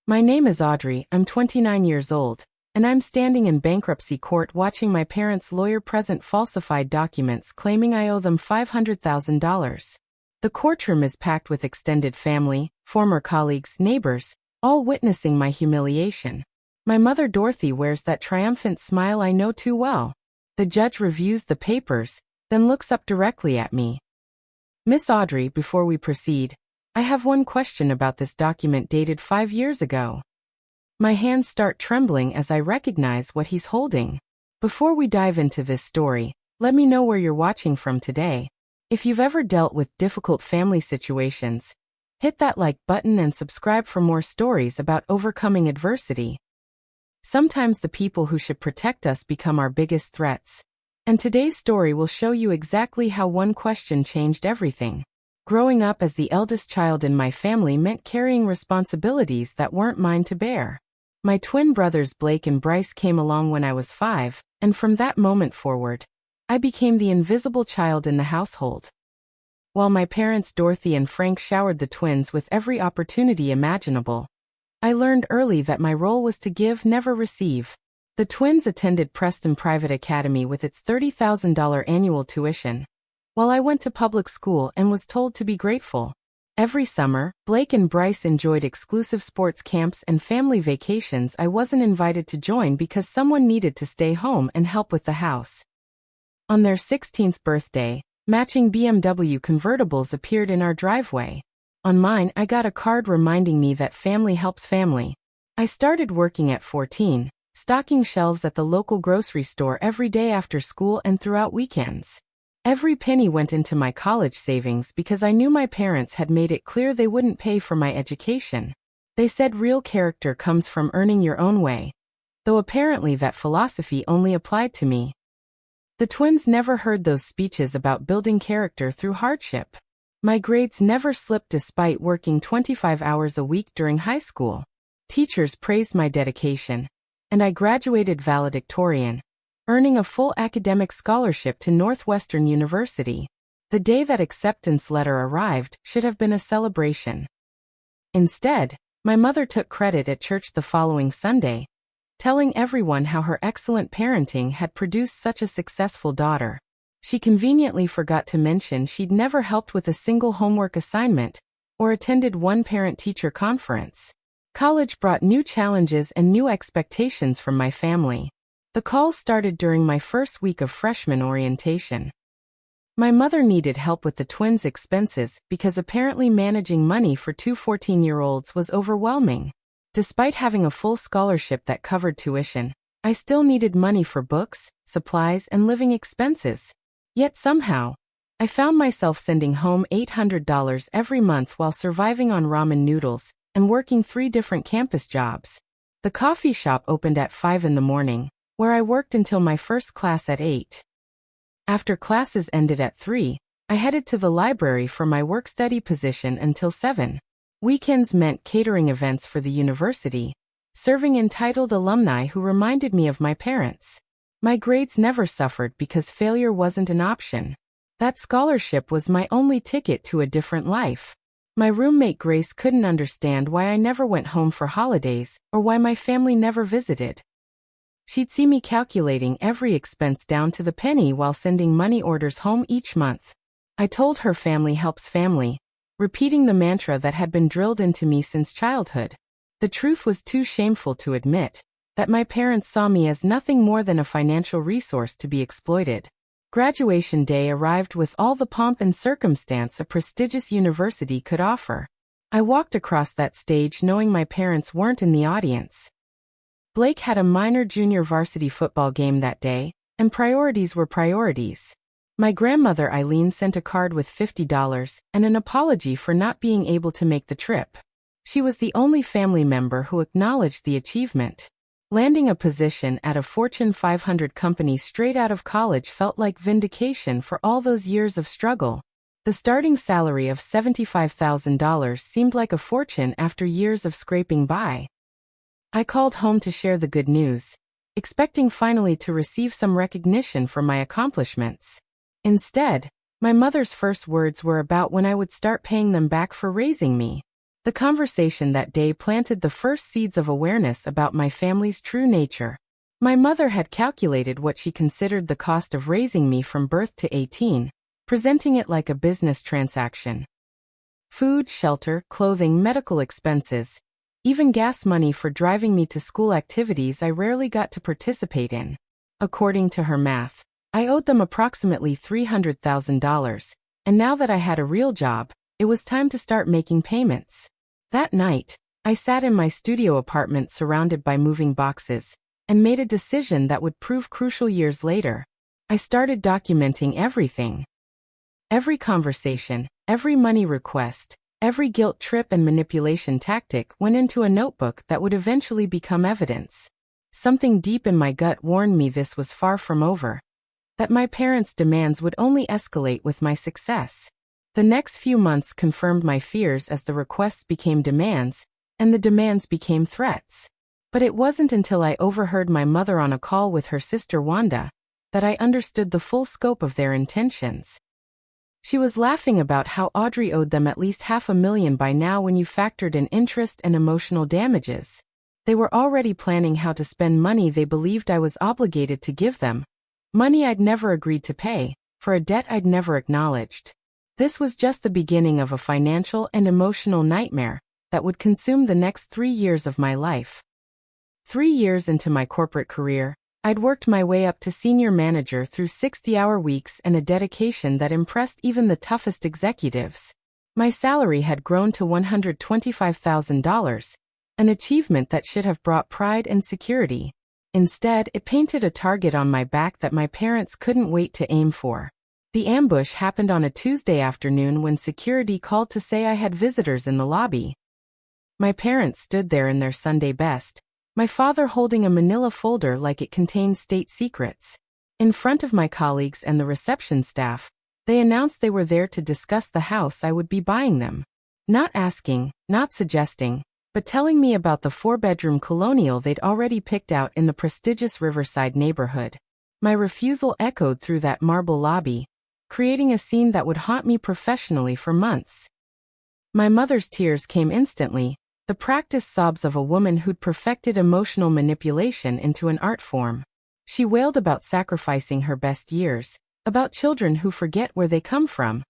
My name is Audrey, I'm 29 years old, and I'm standing in bankruptcy court watching my parents' lawyer present falsified documents claiming I owe them $500,000. The courtroom is packed with extended family, former colleagues, neighbors, all witnessing my humiliation. My mother Dorothy wears that triumphant smile I know too well. The judge reviews the papers, then looks up directly at me. Miss Audrey, before we proceed, I have one question about this document dated 5 years ago. My hands start trembling as I recognize what he's holding. Before we dive into this story, let me know where you're watching from today. If you've ever dealt with difficult family situations, hit that like button and subscribe for more stories about overcoming adversity. Sometimes the people who should protect us become our biggest threats. And today's story will show you exactly how one question changed everything. Growing up as the eldest child in my family meant carrying responsibilities that weren't mine to bear. My twin brothers Blake and Bryce came along when I was 5, and from that moment forward, I became the invisible child in the household. While my parents Dorothy and Frank showered the twins with every opportunity imaginable, I learned early that my role was to give, never receive. The twins attended Preston Private Academy with its $30,000 annual tuition, while I went to public school and was told to be grateful. Every summer, Blake and Bryce enjoyed exclusive sports camps and family vacations I wasn't invited to join because someone needed to stay home and help with the house. On their 16th birthday, matching BMW convertibles appeared in our driveway. On mine, I got a card reminding me that family helps family. I started working at 14, stocking shelves at the local grocery store every day after school and throughout weekends. Every penny went into my college savings because I knew my parents had made it clear they wouldn't pay for my education. They said real character comes from earning your own way, though apparently that philosophy only applied to me. The twins never heard those speeches about building character through hardship. My grades never slipped despite working 25 hours a week during high school. Teachers praised my dedication, and I graduated valedictorian, earning a full academic scholarship to Northwestern University. The day that acceptance letter arrived should have been a celebration. Instead, my mother took credit at church the following Sunday, telling everyone how her excellent parenting had produced such a successful daughter. She conveniently forgot to mention she'd never helped with a single homework assignment or attended one parent-teacher conference. College brought new challenges and new expectations from my family. The calls started during my first week of freshman orientation. My mother needed help with the twins' expenses because apparently managing money for two 14-year-olds was overwhelming. Despite having a full scholarship that covered tuition, I still needed money for books, supplies, and living expenses. Yet somehow, I found myself sending home $800 every month while surviving on ramen noodles and working 3 different campus jobs. The coffee shop opened at 5 in the morning, where I worked until my first class at 8. After classes ended at 3, I headed to the library for my work-study position until 7. Weekends meant catering events for the university, serving entitled alumni who reminded me of my parents. My grades never suffered because failure wasn't an option. That scholarship was my only ticket to a different life. My roommate Grace couldn't understand why I never went home for holidays or why my family never visited. She'd see me calculating every expense down to the penny while sending money orders home each month. I told her family helps family, repeating the mantra that had been drilled into me since childhood. The truth was too shameful to admit, that my parents saw me as nothing more than a financial resource to be exploited. Graduation day arrived with all the pomp and circumstance a prestigious university could offer. I walked across that stage knowing my parents weren't in the audience. Blake had a minor junior varsity football game that day, and priorities were priorities. My grandmother Eileen sent a card with $50 and an apology for not being able to make the trip. She was the only family member who acknowledged the achievement. Landing a position at a Fortune 500 company straight out of college felt like vindication for all those years of struggle. The starting salary of $75,000 seemed like a fortune after years of scraping by. I called home to share the good news, expecting finally to receive some recognition for my accomplishments. Instead, my mother's first words were about when I would start paying them back for raising me. The conversation that day planted the first seeds of awareness about my family's true nature. My mother had calculated what she considered the cost of raising me from birth to 18, presenting it like a business transaction. Food, shelter, clothing, medical expenses, even gas money for driving me to school activities I rarely got to participate in. According to her math, I owed them approximately $300,000, and now that I had a real job, it was time to start making payments. That night, I sat in my studio apartment surrounded by moving boxes, and made a decision that would prove crucial years later. I started documenting everything. Every conversation, every money request, every guilt trip and manipulation tactic went into a notebook that would eventually become evidence. Something deep in my gut warned me this was far from over. That my parents' demands would only escalate with my success. The next few months confirmed my fears as the requests became demands, and the demands became threats. But it wasn't until I overheard my mother on a call with her sister Wanda that I understood the full scope of their intentions. She was laughing about how Audrey owed them at least $500,000 by now when you factored in interest and emotional damages. They were already planning how to spend money they believed I was obligated to give them, money I'd never agreed to pay, for a debt I'd never acknowledged. This was just the beginning of a financial and emotional nightmare that would consume the next 3 years of my life. 3 years into my corporate career, I'd worked my way up to senior manager through 60-hour weeks and a dedication that impressed even the toughest executives. My salary had grown to $125,000, an achievement that should have brought pride and security. Instead, it painted a target on my back that my parents couldn't wait to aim for. The ambush happened on a Tuesday afternoon when security called to say I had visitors in the lobby. My parents stood there in their Sunday best, my father holding a manila folder like it contained state secrets. In front of my colleagues and the reception staff, they announced they were there to discuss the house I would be buying them. Not asking, not suggesting, but telling me about the 4-bedroom colonial they'd already picked out in the prestigious Riverside neighborhood. My refusal echoed through that marble lobby, creating a scene that would haunt me professionally for months. My mother's tears came instantly, the practiced sobs of a woman who'd perfected emotional manipulation into an art form. She wailed about sacrificing her best years, about children who forget where they come from,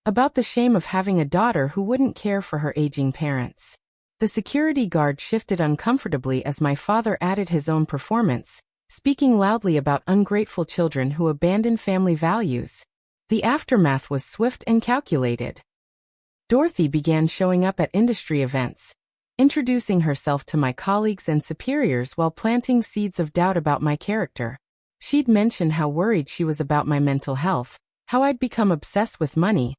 about the shame of having a daughter who wouldn't care for her aging parents. The security guard shifted uncomfortably as my father added his own performance, speaking loudly about ungrateful children who abandon family values. The aftermath was swift and calculated. Dorothy began showing up at industry events, introducing herself to my colleagues and superiors while planting seeds of doubt about my character. She'd mentioned how worried she was about my mental health, how I'd become obsessed with money,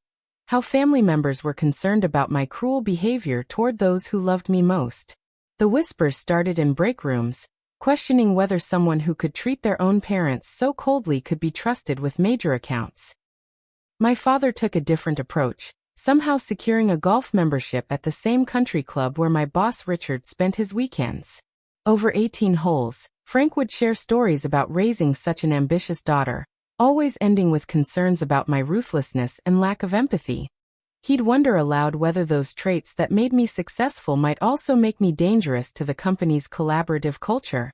how family members were concerned about my cruel behavior toward those who loved me most. The whispers started in break rooms, questioning whether someone who could treat their own parents so coldly could be trusted with major accounts. My father took a different approach, somehow securing a golf membership at the same country club where my boss Richard spent his weekends. Over 18 holes, Frank would share stories about raising such an ambitious daughter, always ending with concerns about my ruthlessness and lack of empathy. He'd wonder aloud whether those traits that made me successful might also make me dangerous to the company's collaborative culture.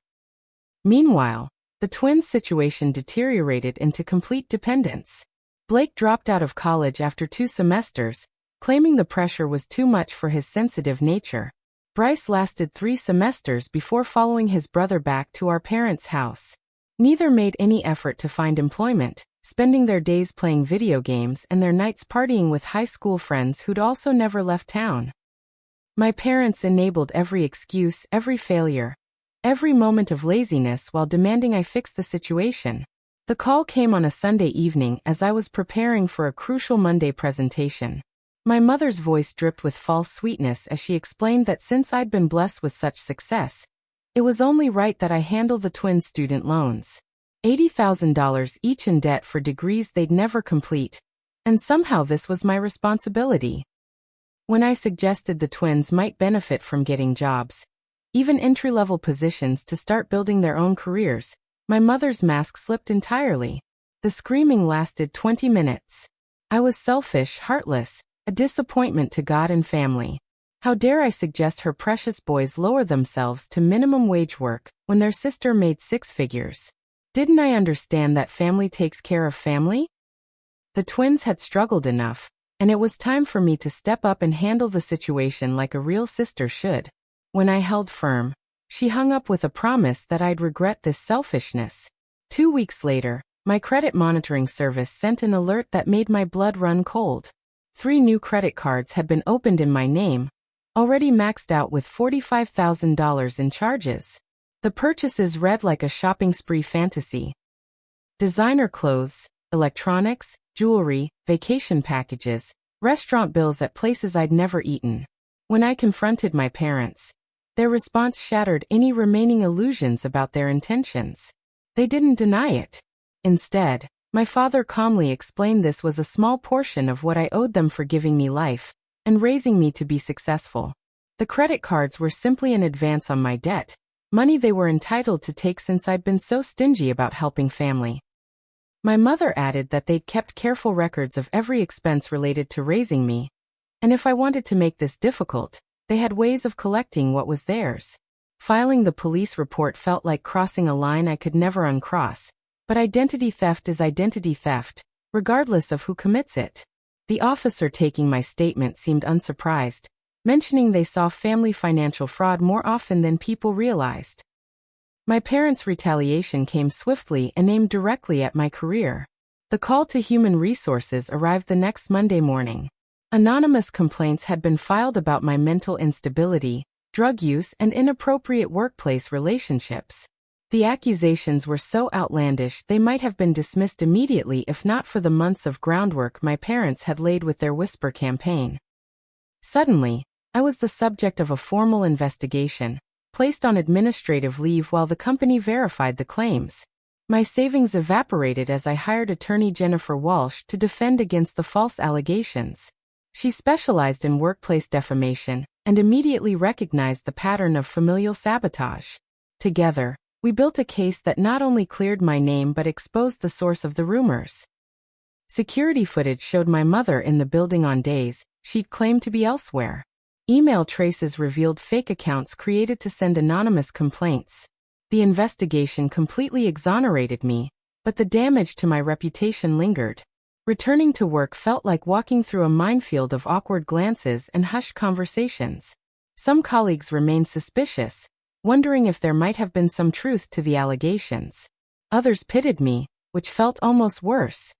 Meanwhile, the twins' situation deteriorated into complete dependence. Blake dropped out of college after 2 semesters, claiming the pressure was too much for his sensitive nature. Bryce lasted 3 semesters before following his brother back to our parents' house. Neither made any effort to find employment, spending their days playing video games and their nights partying with high school friends who'd also never left town. My parents enabled every excuse, every failure, every moment of laziness while demanding I fix the situation. The call came on a Sunday evening as I was preparing for a crucial Monday presentation. My mother's voice dripped with false sweetness as she explained that since I'd been blessed with such success, it was only right that I handle the twins' student loans. $80,000 each in debt for degrees they'd never complete, and somehow this was my responsibility. When I suggested the twins might benefit from getting jobs, even entry-level positions to start building their own careers, my mother's mask slipped entirely. The screaming lasted 20 minutes. I was selfish, heartless, a disappointment to God and family. How dare I suggest her precious boys lower themselves to minimum wage work when their sister made six figures? Didn't I understand that family takes care of family? The twins had struggled enough, and it was time for me to step up and handle the situation like a real sister should. When I held firm, she hung up with a promise that I'd regret this selfishness. 2 weeks later, my credit monitoring service sent an alert that made my blood run cold. 3 new credit cards had been opened in my name, already maxed out with $45,000 in charges. The purchases read like a shopping spree fantasy. Designer clothes, electronics, jewelry, vacation packages, restaurant bills at places I'd never eaten. When I confronted my parents, their response shattered any remaining illusions about their intentions. They didn't deny it. Instead, my father calmly explained this was a small portion of what I owed them for giving me life and raising me to be successful. The credit cards were simply an advance on my debt, money they were entitled to take since I'd been so stingy about helping family. My mother added that they'd kept careful records of every expense related to raising me, and if I wanted to make this difficult, they had ways of collecting what was theirs. Filing the police report felt like crossing a line I could never uncross, but identity theft is identity theft, regardless of who commits it. The officer taking my statement seemed unsurprised, mentioning they saw family financial fraud more often than people realized. My parents' retaliation came swiftly and aimed directly at my career. The call to human resources arrived the next Monday morning. Anonymous complaints had been filed about my mental instability, drug use, and inappropriate workplace relationships. The accusations were so outlandish they might have been dismissed immediately if not for the months of groundwork my parents had laid with their whisper campaign. Suddenly, I was the subject of a formal investigation, placed on administrative leave while the company verified the claims. My savings evaporated as I hired attorney Jennifer Walsh to defend against the false allegations. She specialized in workplace defamation and immediately recognized the pattern of familial sabotage. Together, we built a case that not only cleared my name but exposed the source of the rumors. Security footage showed my mother in the building on days she'd claimed to be elsewhere. Email traces revealed fake accounts created to send anonymous complaints. The investigation completely exonerated me, but the damage to my reputation lingered. Returning to work felt like walking through a minefield of awkward glances and hushed conversations. Some colleagues remained suspicious, wondering if there might have been some truth to the allegations. Others pitied me, which felt almost worse.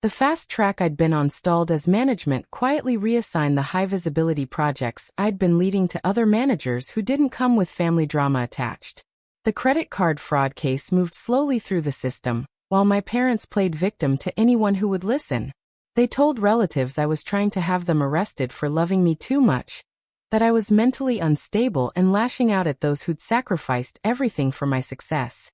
The fast track I'd been on stalled as management quietly reassigned the high-visibility projects I'd been leading to other managers who didn't come with family drama attached. The credit card fraud case moved slowly through the system, while my parents played victim to anyone who would listen. They told relatives I was trying to have them arrested for loving me too much, that I was mentally unstable and lashing out at those who'd sacrificed everything for my success.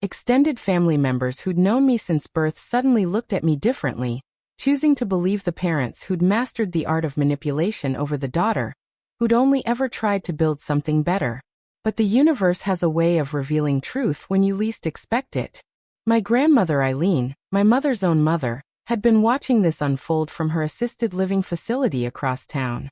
Extended family members who'd known me since birth suddenly looked at me differently, choosing to believe the parents who'd mastered the art of manipulation over the daughter, who'd only ever tried to build something better. But the universe has a way of revealing truth when you least expect it. My grandmother Eileen, my mother's own mother, had been watching this unfold from her assisted living facility across town.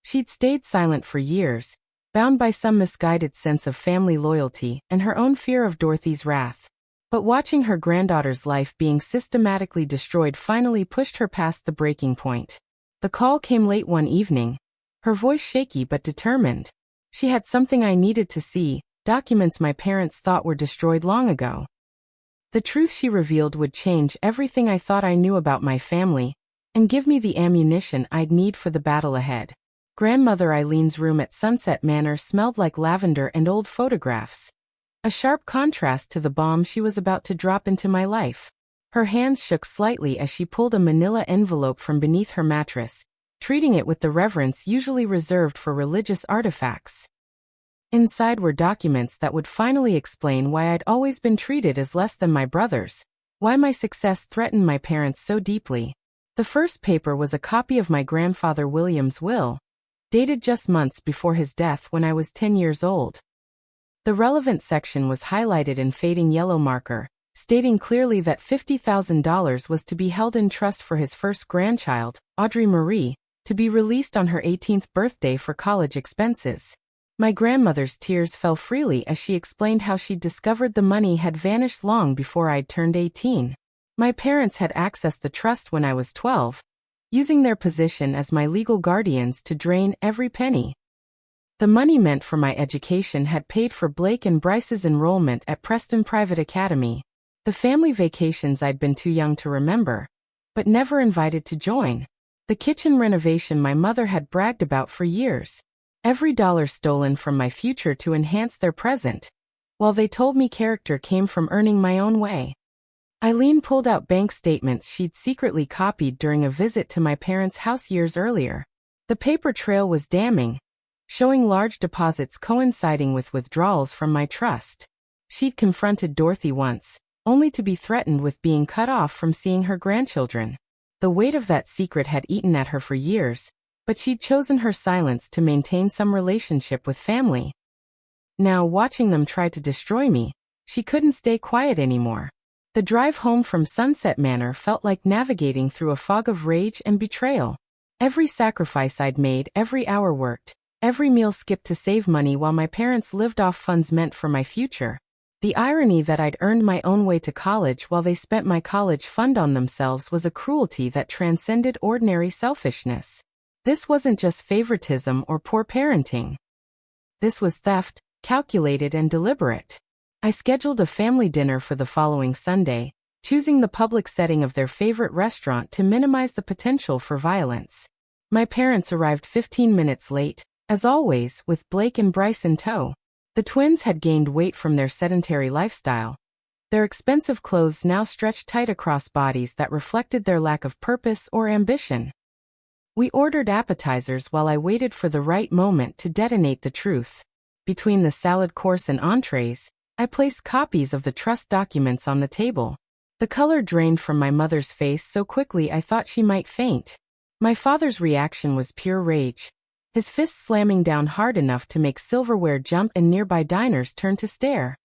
She'd stayed silent for years, bound by some misguided sense of family loyalty and her own fear of Dorothy's wrath. But watching her granddaughter's life being systematically destroyed finally pushed her past the breaking point. The call came late one evening, her voice shaky but determined. She had something I needed to see, documents my parents thought were destroyed long ago. The truth she revealed would change everything I thought I knew about my family, and give me the ammunition I'd need for the battle ahead. Grandmother Eileen's room at Sunset Manor smelled like lavender and old photographs, a sharp contrast to the bomb she was about to drop into my life. Her hands shook slightly as she pulled a manila envelope from beneath her mattress, treating it with the reverence usually reserved for religious artifacts. Inside were documents that would finally explain why I'd always been treated as less than my brothers, why my success threatened my parents so deeply. The first paper was a copy of my grandfather William's will, dated just months before his death when I was 10 years old. The relevant section was highlighted in fading yellow marker, stating clearly that $50,000 was to be held in trust for his first grandchild, Audrey Marie, to be released on her 18th birthday for college expenses. My grandmother's tears fell freely as she explained how she'd discovered the money had vanished long before I'd turned 18. My parents had accessed the trust when I was 12, using their position as my legal guardians to drain every penny. The money meant for my education had paid for Blake and Bryce's enrollment at Preston Private Academy, the family vacations I'd been too young to remember, but never invited to join, the kitchen renovation my mother had bragged about for years, every dollar stolen from my future to enhance their present, while they told me character came from earning my own way. Eileen pulled out bank statements she'd secretly copied during a visit to my parents' house years earlier. The paper trail was damning, showing large deposits coinciding with withdrawals from my trust. She'd confronted Dorothy once, only to be threatened with being cut off from seeing her grandchildren. The weight of that secret had eaten at her for years, but she'd chosen her silence to maintain some relationship with family. Now, watching them try to destroy me, she couldn't stay quiet anymore. The drive home from Sunset Manor felt like navigating through a fog of rage and betrayal. Every sacrifice I'd made, every hour worked, every meal skipped to save money while my parents lived off funds meant for my future. The irony that I'd earned my own way to college while they spent my college fund on themselves was a cruelty that transcended ordinary selfishness. This wasn't just favoritism or poor parenting. This was theft, calculated and deliberate. I scheduled a family dinner for the following Sunday, choosing the public setting of their favorite restaurant to minimize the potential for violence. My parents arrived 15 minutes late, as always, with Blake and Bryce in tow. The twins had gained weight from their sedentary lifestyle. Their expensive clothes now stretched tight across bodies that reflected their lack of purpose or ambition. We ordered appetizers while I waited for the right moment to detonate the truth. Between the salad course and entrees, I placed copies of the trust documents on the table. The color drained from my mother's face so quickly I thought she might faint. My father's reaction was pure rage, his fist slamming down hard enough to make silverware jump and nearby diners turn to stare.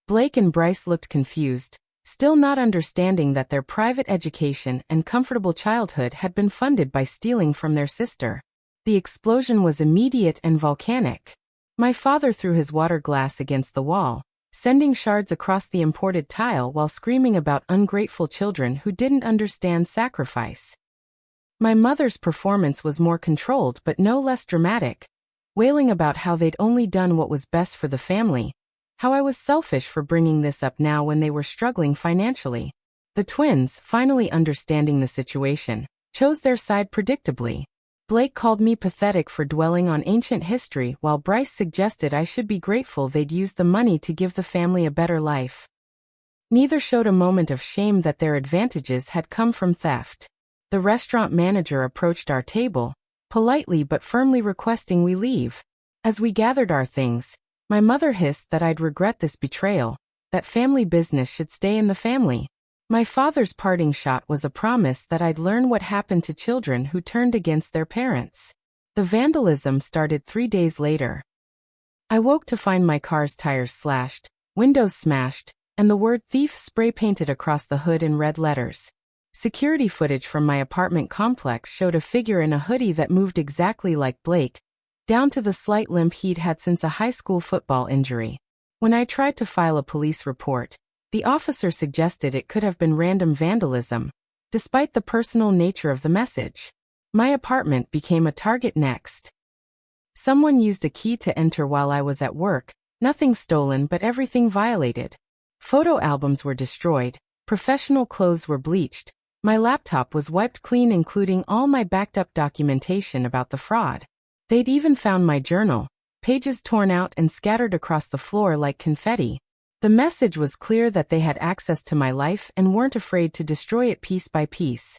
Blake and Bryce looked confused, still not understanding that their private education and comfortable childhood had been funded by stealing from their sister. The explosion was immediate and volcanic. My father threw his water glass against the wall, sending shards across the imported tile while screaming about ungrateful children who didn't understand sacrifice. My mother's performance was more controlled but no less dramatic, wailing about how they'd only done what was best for the family, how I was selfish for bringing this up now when they were struggling financially. The twins, finally understanding the situation, chose their side predictably. Blake called me pathetic for dwelling on ancient history while Bryce suggested I should be grateful they'd used the money to give the family a better life. Neither showed a moment of shame that their advantages had come from theft. The restaurant manager approached our table, politely but firmly requesting we leave. As we gathered our things, my mother hissed that I'd regret this betrayal, that family business should stay in the family. My father's parting shot was a promise that I'd learn what happened to children who turned against their parents. The vandalism started 3 days later. I woke to find my car's tires slashed, windows smashed, and the word thief spray-painted across the hood in red letters. Security footage from my apartment complex showed a figure in a hoodie that moved exactly like Blake, down to the slight limp he'd had since a high school football injury. When I tried to file a police report, the officer suggested it could have been random vandalism, despite the personal nature of the message. My apartment became a target next. Someone used a key to enter while I was at work, nothing stolen but everything violated. Photo albums were destroyed, professional clothes were bleached, my laptop was wiped clean including all my backed up documentation about the fraud. They'd even found my journal, pages torn out and scattered across the floor like confetti. The message was clear that they had access to my life and weren't afraid to destroy it piece by piece.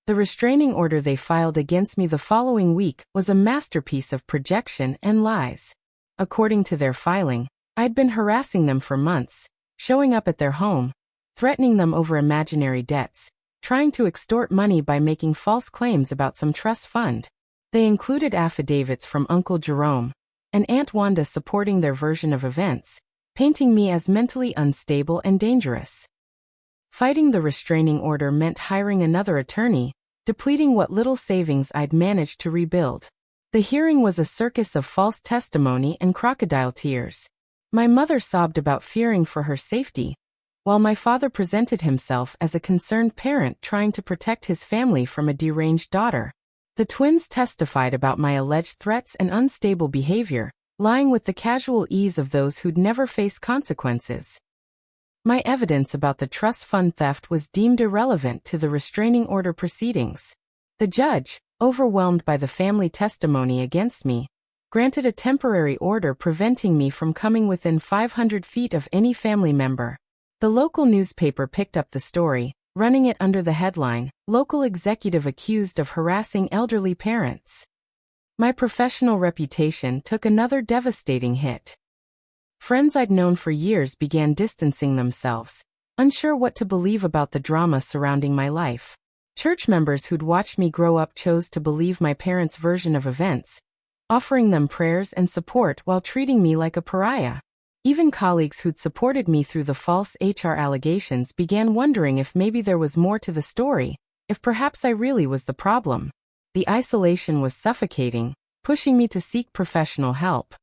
The restraining order they filed against me the following week was a masterpiece of projection and lies. According to their filing, I'd been harassing them for months, showing up at their home, threatening them over imaginary debts, trying to extort money by making false claims about some trust fund. They included affidavits from Uncle Jerome and Aunt Wanda supporting their version of events, painting me as mentally unstable and dangerous. Fighting the restraining order meant hiring another attorney, depleting what little savings I'd managed to rebuild. The hearing was a circus of false testimony and crocodile tears. My mother sobbed about fearing for her safety, while my father presented himself as a concerned parent trying to protect his family from a deranged daughter. The twins testified about my alleged threats and unstable behavior, lying with the casual ease of those who'd never faced consequences. My evidence about the trust fund theft was deemed irrelevant to the restraining order proceedings. The judge, overwhelmed by the family testimony against me, granted a temporary order preventing me from coming within 500 feet of any family member. The local newspaper picked up the story, running it under the headline, "Local Executive Accused of Harassing Elderly Parents." My professional reputation took another devastating hit. Friends I'd known for years began distancing themselves, unsure what to believe about the drama surrounding my life. Church members who'd watched me grow up chose to believe my parents' version of events, offering them prayers and support while treating me like a pariah. Even colleagues who'd supported me through the false HR allegations began wondering if maybe there was more to the story, if perhaps I really was the problem. The isolation was suffocating, pushing me to seek professional help.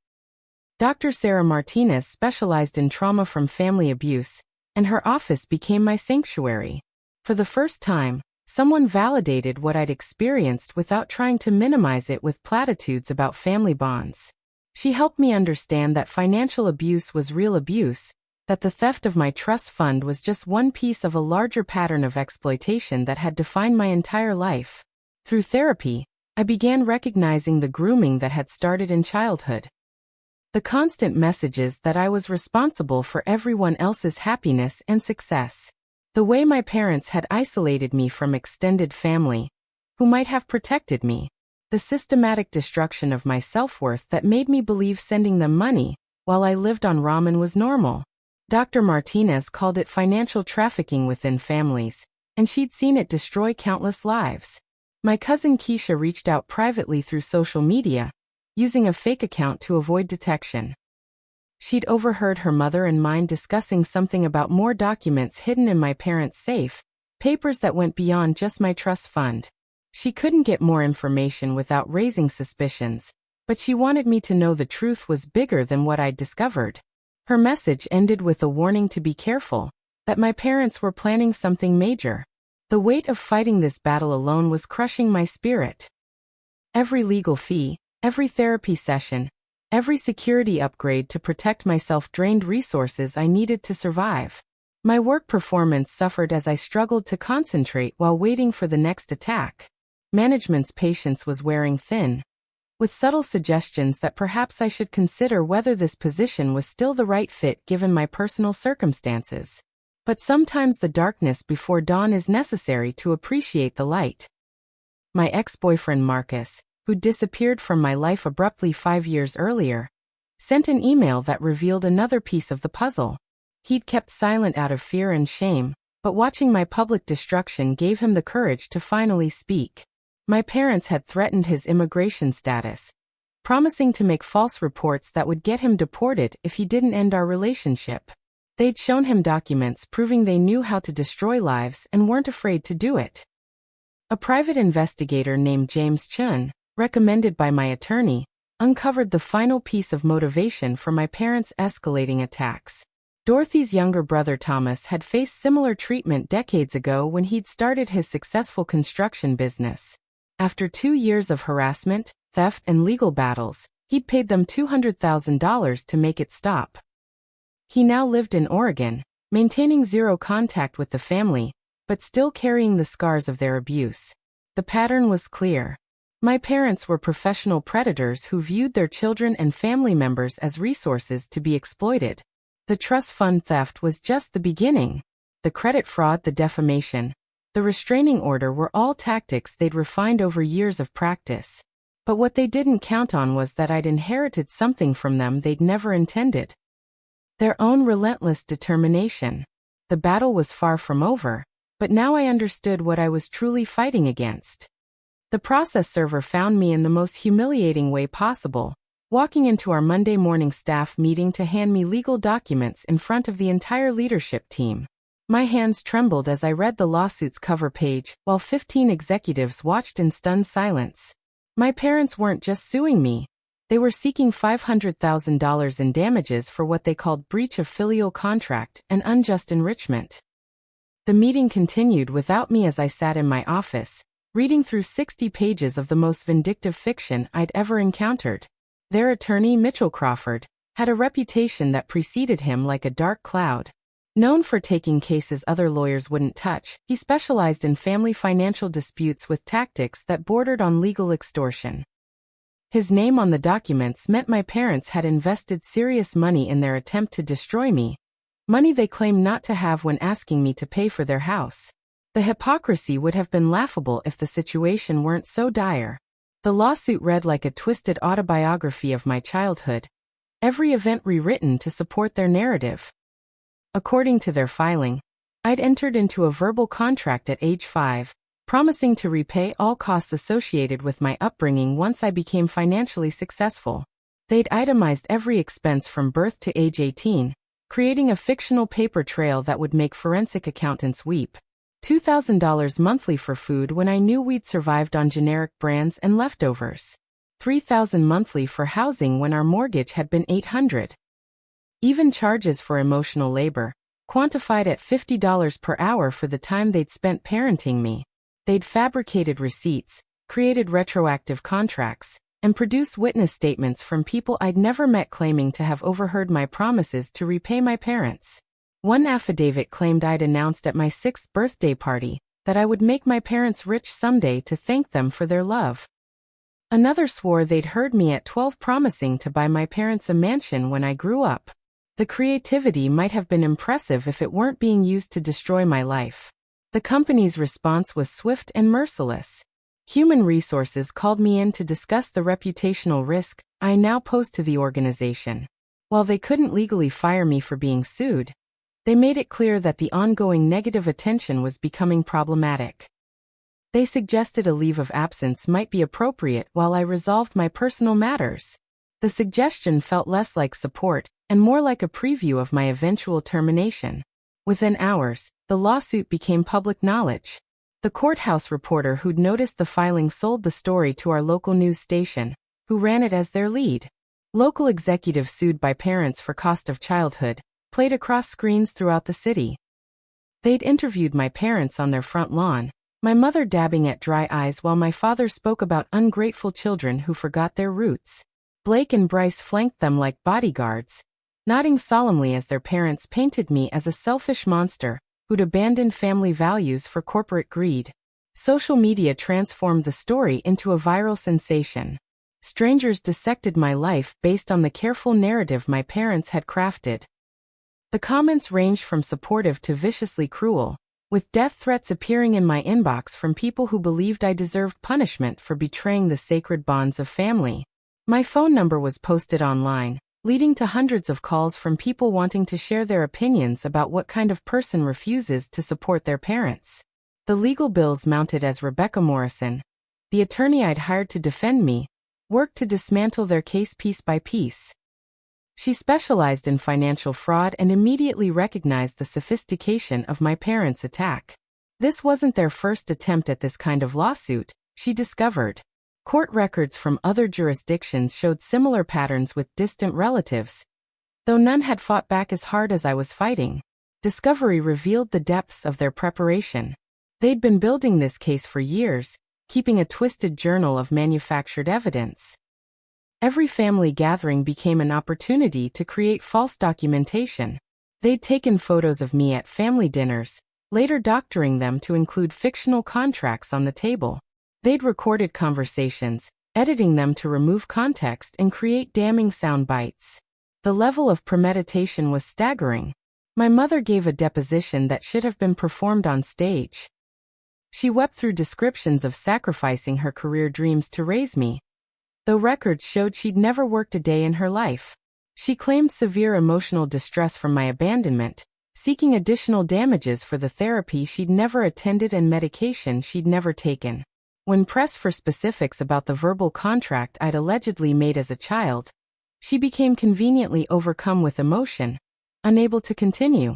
Dr. Sarah Martinez specialized in trauma from family abuse, and her office became my sanctuary. For the first time, someone validated what I'd experienced without trying to minimize it with platitudes about family bonds. She helped me understand that financial abuse was real abuse, that the theft of my trust fund was just one piece of a larger pattern of exploitation that had defined my entire life. Through therapy, I began recognizing the grooming that had started in childhood. The constant messages that I was responsible for everyone else's happiness and success. The way my parents had isolated me from extended family, who might have protected me. The systematic destruction of my self-worth that made me believe sending them money, while I lived on ramen, was normal. Dr. Martinez called it financial trafficking within families, and she'd seen it destroy countless lives. My cousin Keisha reached out privately through social media, using a fake account to avoid detection. She'd overheard her mother and mine discussing something about more documents hidden in my parents' safe, papers that went beyond just my trust fund. She couldn't get more information without raising suspicions, but she wanted me to know the truth was bigger than what I'd discovered. Her message ended with a warning to be careful, that my parents were planning something major. The weight of fighting this battle alone was crushing my spirit. Every legal fee, every therapy session, every security upgrade to protect myself drained resources I needed to survive. My work performance suffered as I struggled to concentrate while waiting for the next attack. Management's patience was wearing thin, with subtle suggestions that perhaps I should consider whether this position was still the right fit given my personal circumstances. But sometimes the darkness before dawn is necessary to appreciate the light. My ex-boyfriend Marcus, who disappeared from my life abruptly 5 years earlier, sent an email that revealed another piece of the puzzle. He'd kept silent out of fear and shame, but watching my public destruction gave him the courage to finally speak. My parents had threatened his immigration status, promising to make false reports that would get him deported if he didn't end our relationship. They'd shown him documents proving they knew how to destroy lives and weren't afraid to do it. A private investigator named James Chun, recommended by my attorney, uncovered the final piece of motivation for my parents' escalating attacks. Dorothy's younger brother Thomas had faced similar treatment decades ago when he'd started his successful construction business. After 2 years of harassment, theft, and legal battles, he'd paid them $200,000 to make it stop. He now lived in Oregon, maintaining zero contact with the family, but still carrying the scars of their abuse. The pattern was clear. My parents were professional predators who viewed their children and family members as resources to be exploited. The trust fund theft was just the beginning. The credit fraud, the defamation, the restraining order were all tactics they'd refined over years of practice. But what they didn't count on was that I'd inherited something from them they'd never intended. Their own relentless determination. The battle was far from over, but now I understood what I was truly fighting against. The process server found me in the most humiliating way possible, walking into our Monday morning staff meeting to hand me legal documents in front of the entire leadership team. My hands trembled as I read the lawsuit's cover page, while 15 executives watched in stunned silence. My parents weren't just suing me. They were seeking $500,000 in damages for what they called breach of filial contract and unjust enrichment. The meeting continued without me as I sat in my office, reading through 60 pages of the most vindictive fiction I'd ever encountered. Their attorney, Mitchell Crawford, had a reputation that preceded him like a dark cloud. Known for taking cases other lawyers wouldn't touch, he specialized in family financial disputes with tactics that bordered on legal extortion. His name on the documents meant my parents had invested serious money in their attempt to destroy me, money they claimed not to have when asking me to pay for their house. The hypocrisy would have been laughable if the situation weren't so dire. The lawsuit read like a twisted autobiography of my childhood, every event rewritten to support their narrative. According to their filing, I'd entered into a verbal contract at age 5, promising to repay all costs associated with my upbringing once I became financially successful. They'd itemized every expense from birth to age 18, creating a fictional paper trail that would make forensic accountants weep. $2,000 monthly for food when I knew we'd survived on generic brands and leftovers. $3,000 monthly for housing when our mortgage had been $800. Even charges for emotional labor, quantified at $50 per hour for the time they'd spent parenting me. They'd fabricated receipts, created retroactive contracts, and produced witness statements from people I'd never met claiming to have overheard my promises to repay my parents. One affidavit claimed I'd announced at my 6th birthday party that I would make my parents rich someday to thank them for their love. Another swore they'd heard me at 12 promising to buy my parents a mansion when I grew up. The creativity might have been impressive if it weren't being used to destroy my life. The company's response was swift and merciless. Human Resources called me in to discuss the reputational risk I now posed to the organization. While they couldn't legally fire me for being sued, they made it clear that the ongoing negative attention was becoming problematic. They suggested a leave of absence might be appropriate while I resolved my personal matters. The suggestion felt less like support and more like a preview of my eventual termination. Within hours, the lawsuit became public knowledge. The courthouse reporter who'd noticed the filing sold the story to our local news station, who ran it as their lead. Local executives sued by parents for cost of childhood played across screens throughout the city. They'd interviewed my parents on their front lawn, my mother dabbing at dry eyes while my father spoke about ungrateful children who forgot their roots. Blake and Bryce flanked them like bodyguards, nodding solemnly as their parents painted me as a selfish monster who'd abandoned family values for corporate greed. Social media transformed the story into a viral sensation. Strangers dissected my life based on the careful narrative my parents had crafted. The comments ranged from supportive to viciously cruel, with death threats appearing in my inbox from people who believed I deserved punishment for betraying the sacred bonds of family. My phone number was posted online, leading to hundreds of calls from people wanting to share their opinions about what kind of person refuses to support their parents. The legal bills mounted as Rebecca Morrison, the attorney I'd hired to defend me, worked to dismantle their case piece by piece. She specialized in financial fraud and immediately recognized the sophistication of my parents' attack. This wasn't their first attempt at this kind of lawsuit, she discovered. Court records from other jurisdictions showed similar patterns with distant relatives, though none had fought back as hard as I was fighting. Discovery revealed the depths of their preparation. They'd been building this case for years, keeping a twisted journal of manufactured evidence. Every family gathering became an opportunity to create false documentation. They'd taken photos of me at family dinners, later doctoring them to include fictional contracts on the table. They'd recorded conversations, editing them to remove context and create damning sound bites. The level of premeditation was staggering. My mother gave a deposition that should have been performed on stage. She wept through descriptions of sacrificing her career dreams to raise me, though records showed she'd never worked a day in her life. She claimed severe emotional distress from my abandonment, seeking additional damages for the therapy she'd never attended and medication she'd never taken. When pressed for specifics about the verbal contract I'd allegedly made as a child, she became conveniently overcome with emotion, unable to continue.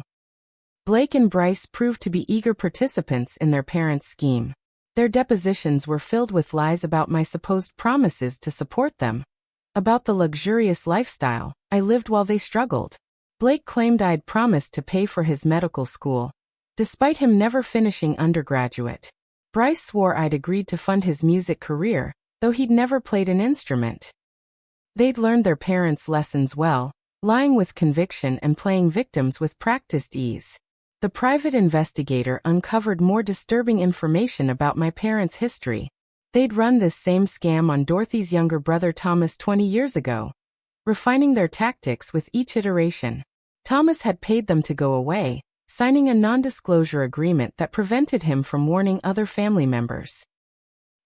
Blake and Bryce proved to be eager participants in their parents' scheme. Their depositions were filled with lies about my supposed promises to support them, about the luxurious lifestyle I lived while they struggled. Blake claimed I'd promised to pay for his medical school, despite him never finishing undergraduate. Bryce swore I'd agreed to fund his music career, though he'd never played an instrument. They'd learned their parents' lessons well, lying with conviction and playing victims with practiced ease. The private investigator uncovered more disturbing information about my parents' history. They'd run this same scam on Dorothy's younger brother Thomas 20 years ago, refining their tactics with each iteration. Thomas had paid them to go away, signing a non-disclosure agreement that prevented him from warning other family members.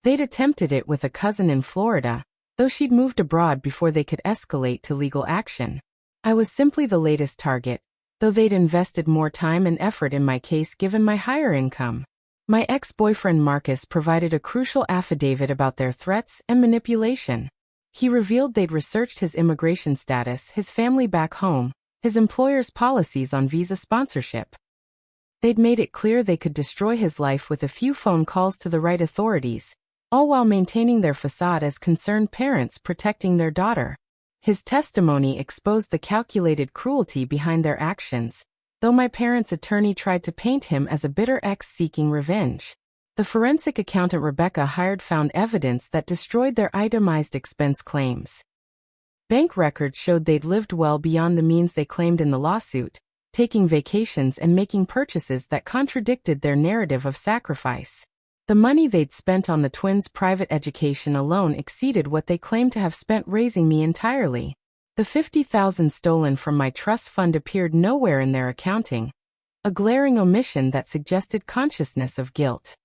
They'd attempted it with a cousin in Florida, though she'd moved abroad before they could escalate to legal action. I was simply the latest target, though they'd invested more time and effort in my case given my higher income. My ex-boyfriend Marcus provided a crucial affidavit about their threats and manipulation. He revealed they'd researched his immigration status, his family back home, his employer's policies on visa sponsorship. They'd made it clear they could destroy his life with a few phone calls to the right authorities, all while maintaining their facade as concerned parents protecting their daughter. His testimony exposed the calculated cruelty behind their actions, though my parents' attorney tried to paint him as a bitter ex seeking revenge. The forensic accountant Rebecca hired found evidence that destroyed their itemized expense claims. Bank records showed they'd lived well beyond the means they claimed in the lawsuit, taking vacations and making purchases that contradicted their narrative of sacrifice. The money they'd spent on the twins' private education alone exceeded what they claimed to have spent raising me entirely. The $50,000 stolen from my trust fund appeared nowhere in their accounting, a glaring omission that suggested consciousness of guilt.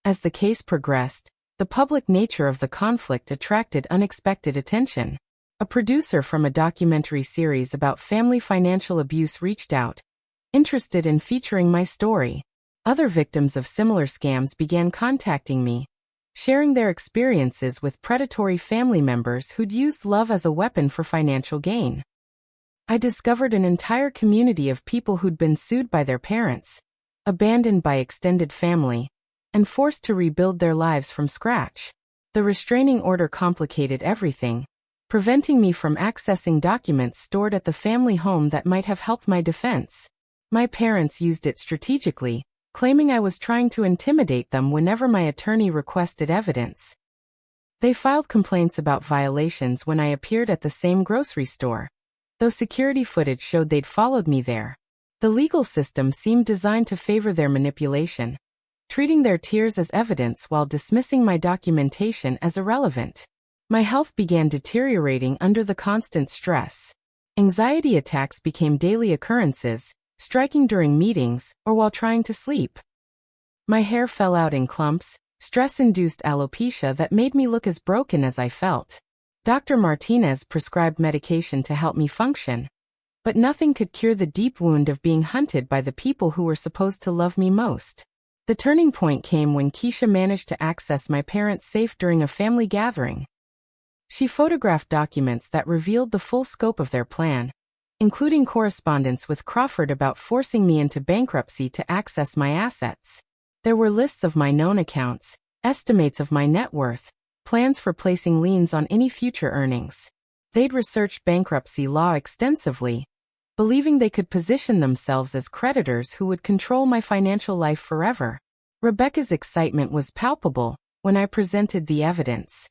As the case progressed, the public nature of the conflict attracted unexpected attention. A producer from a documentary series about family financial abuse reached out, interested in featuring my story. Other victims of similar scams began contacting me, sharing their experiences with predatory family members who'd used love as a weapon for financial gain. I discovered an entire community of people who'd been sued by their parents, abandoned by extended family, and forced to rebuild their lives from scratch. The restraining order complicated everything, preventing me from accessing documents stored at the family home that might have helped my defense. My parents used it strategically, claiming I was trying to intimidate them whenever my attorney requested evidence. They filed complaints about violations when I appeared at the same grocery store, though security footage showed they'd followed me there. The legal system seemed designed to favor their manipulation, treating their tears as evidence while dismissing my documentation as irrelevant. My health began deteriorating under the constant stress. Anxiety attacks became daily occurrences, striking during meetings or while trying to sleep. My hair fell out in clumps, stress-induced alopecia that made me look as broken as I felt. Dr. Martinez prescribed medication to help me function, but nothing could cure the deep wound of being hunted by the people who were supposed to love me most. The turning point came when Keisha managed to access my parents' safe during a family gathering. She photographed documents that revealed the full scope of their plan, including correspondence with Crawford about forcing me into bankruptcy to access my assets. There were lists of my known accounts, estimates of my net worth, plans for placing liens on any future earnings. They'd researched bankruptcy law extensively, believing they could position themselves as creditors who would control my financial life forever. Rebecca's excitement was palpable when I presented the evidence.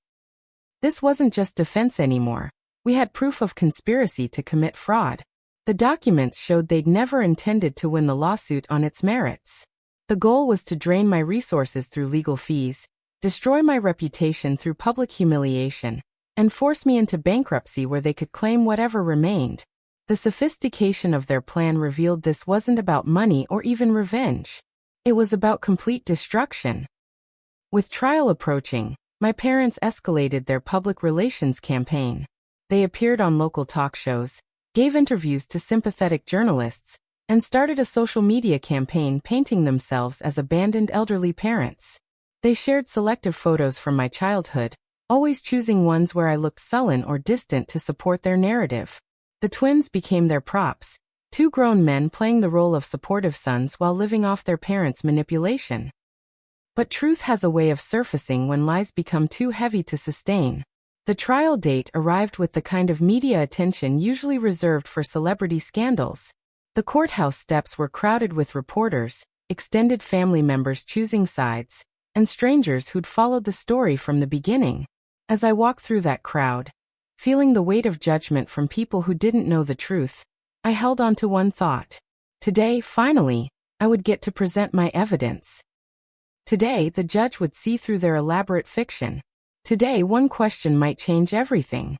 This wasn't just defense anymore. We had proof of conspiracy to commit fraud. The documents showed they'd never intended to win the lawsuit on its merits. The goal was to drain my resources through legal fees, destroy my reputation through public humiliation, and force me into bankruptcy where they could claim whatever remained. The sophistication of their plan revealed this wasn't about money or even revenge. It was about complete destruction. With trial approaching, my parents escalated their public relations campaign. They appeared on local talk shows, gave interviews to sympathetic journalists, and started a social media campaign painting themselves as abandoned elderly parents. They shared selective photos from my childhood, always choosing ones where I looked sullen or distant to support their narrative. The twins became their props, Two grown men playing the role of supportive sons while living off their parents' manipulation. But truth has a way of surfacing when lies become too heavy to sustain. The trial date arrived with the kind of media attention usually reserved for celebrity scandals. The courthouse steps were crowded with reporters, extended family members choosing sides, and strangers who'd followed the story from the beginning. As I walked through that crowd, feeling the weight of judgment from people who didn't know the truth, I held on to one thought. Today, finally, I would get to present my evidence. Today, the judge would see through their elaborate fiction. Today, one question might change everything.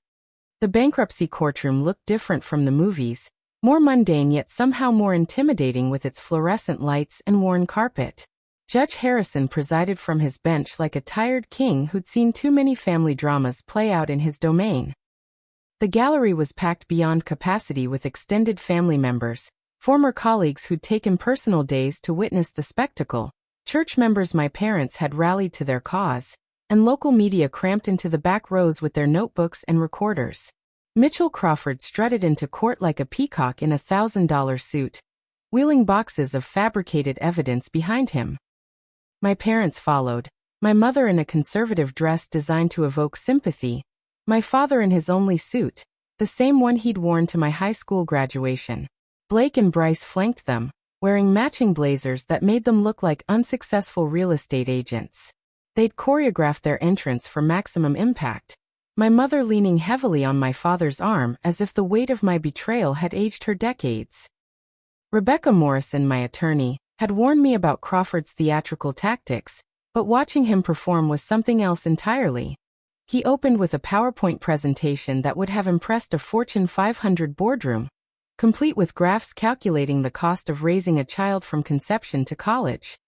The bankruptcy courtroom looked different from the movies, more mundane yet somehow more intimidating with its fluorescent lights and worn carpet. Judge Harrison presided from his bench like a tired king who'd seen too many family dramas play out in his domain. The gallery was packed beyond capacity with extended family members, former colleagues who'd taken personal days to witness the spectacle, church members my parents had rallied to their cause, and local media cramped into the back rows with their notebooks and recorders. Mitchell Crawford strutted into court like a peacock in a $1,000 suit, wheeling boxes of fabricated evidence behind him. My parents followed, my mother in a conservative dress designed to evoke sympathy, my father in his only suit, the same one he'd worn to my high school graduation. Blake and Bryce flanked them, wearing matching blazers that made them look like unsuccessful real estate agents. They'd choreographed their entrance for maximum impact, my mother leaning heavily on my father's arm as if the weight of my betrayal had aged her decades. Rebecca Morrison, my attorney, had warned me about Crawford's theatrical tactics, but watching him perform was something else entirely. He opened with a PowerPoint presentation that would have impressed a Fortune 500 boardroom, complete with graphs calculating the cost of raising a child from conception to college.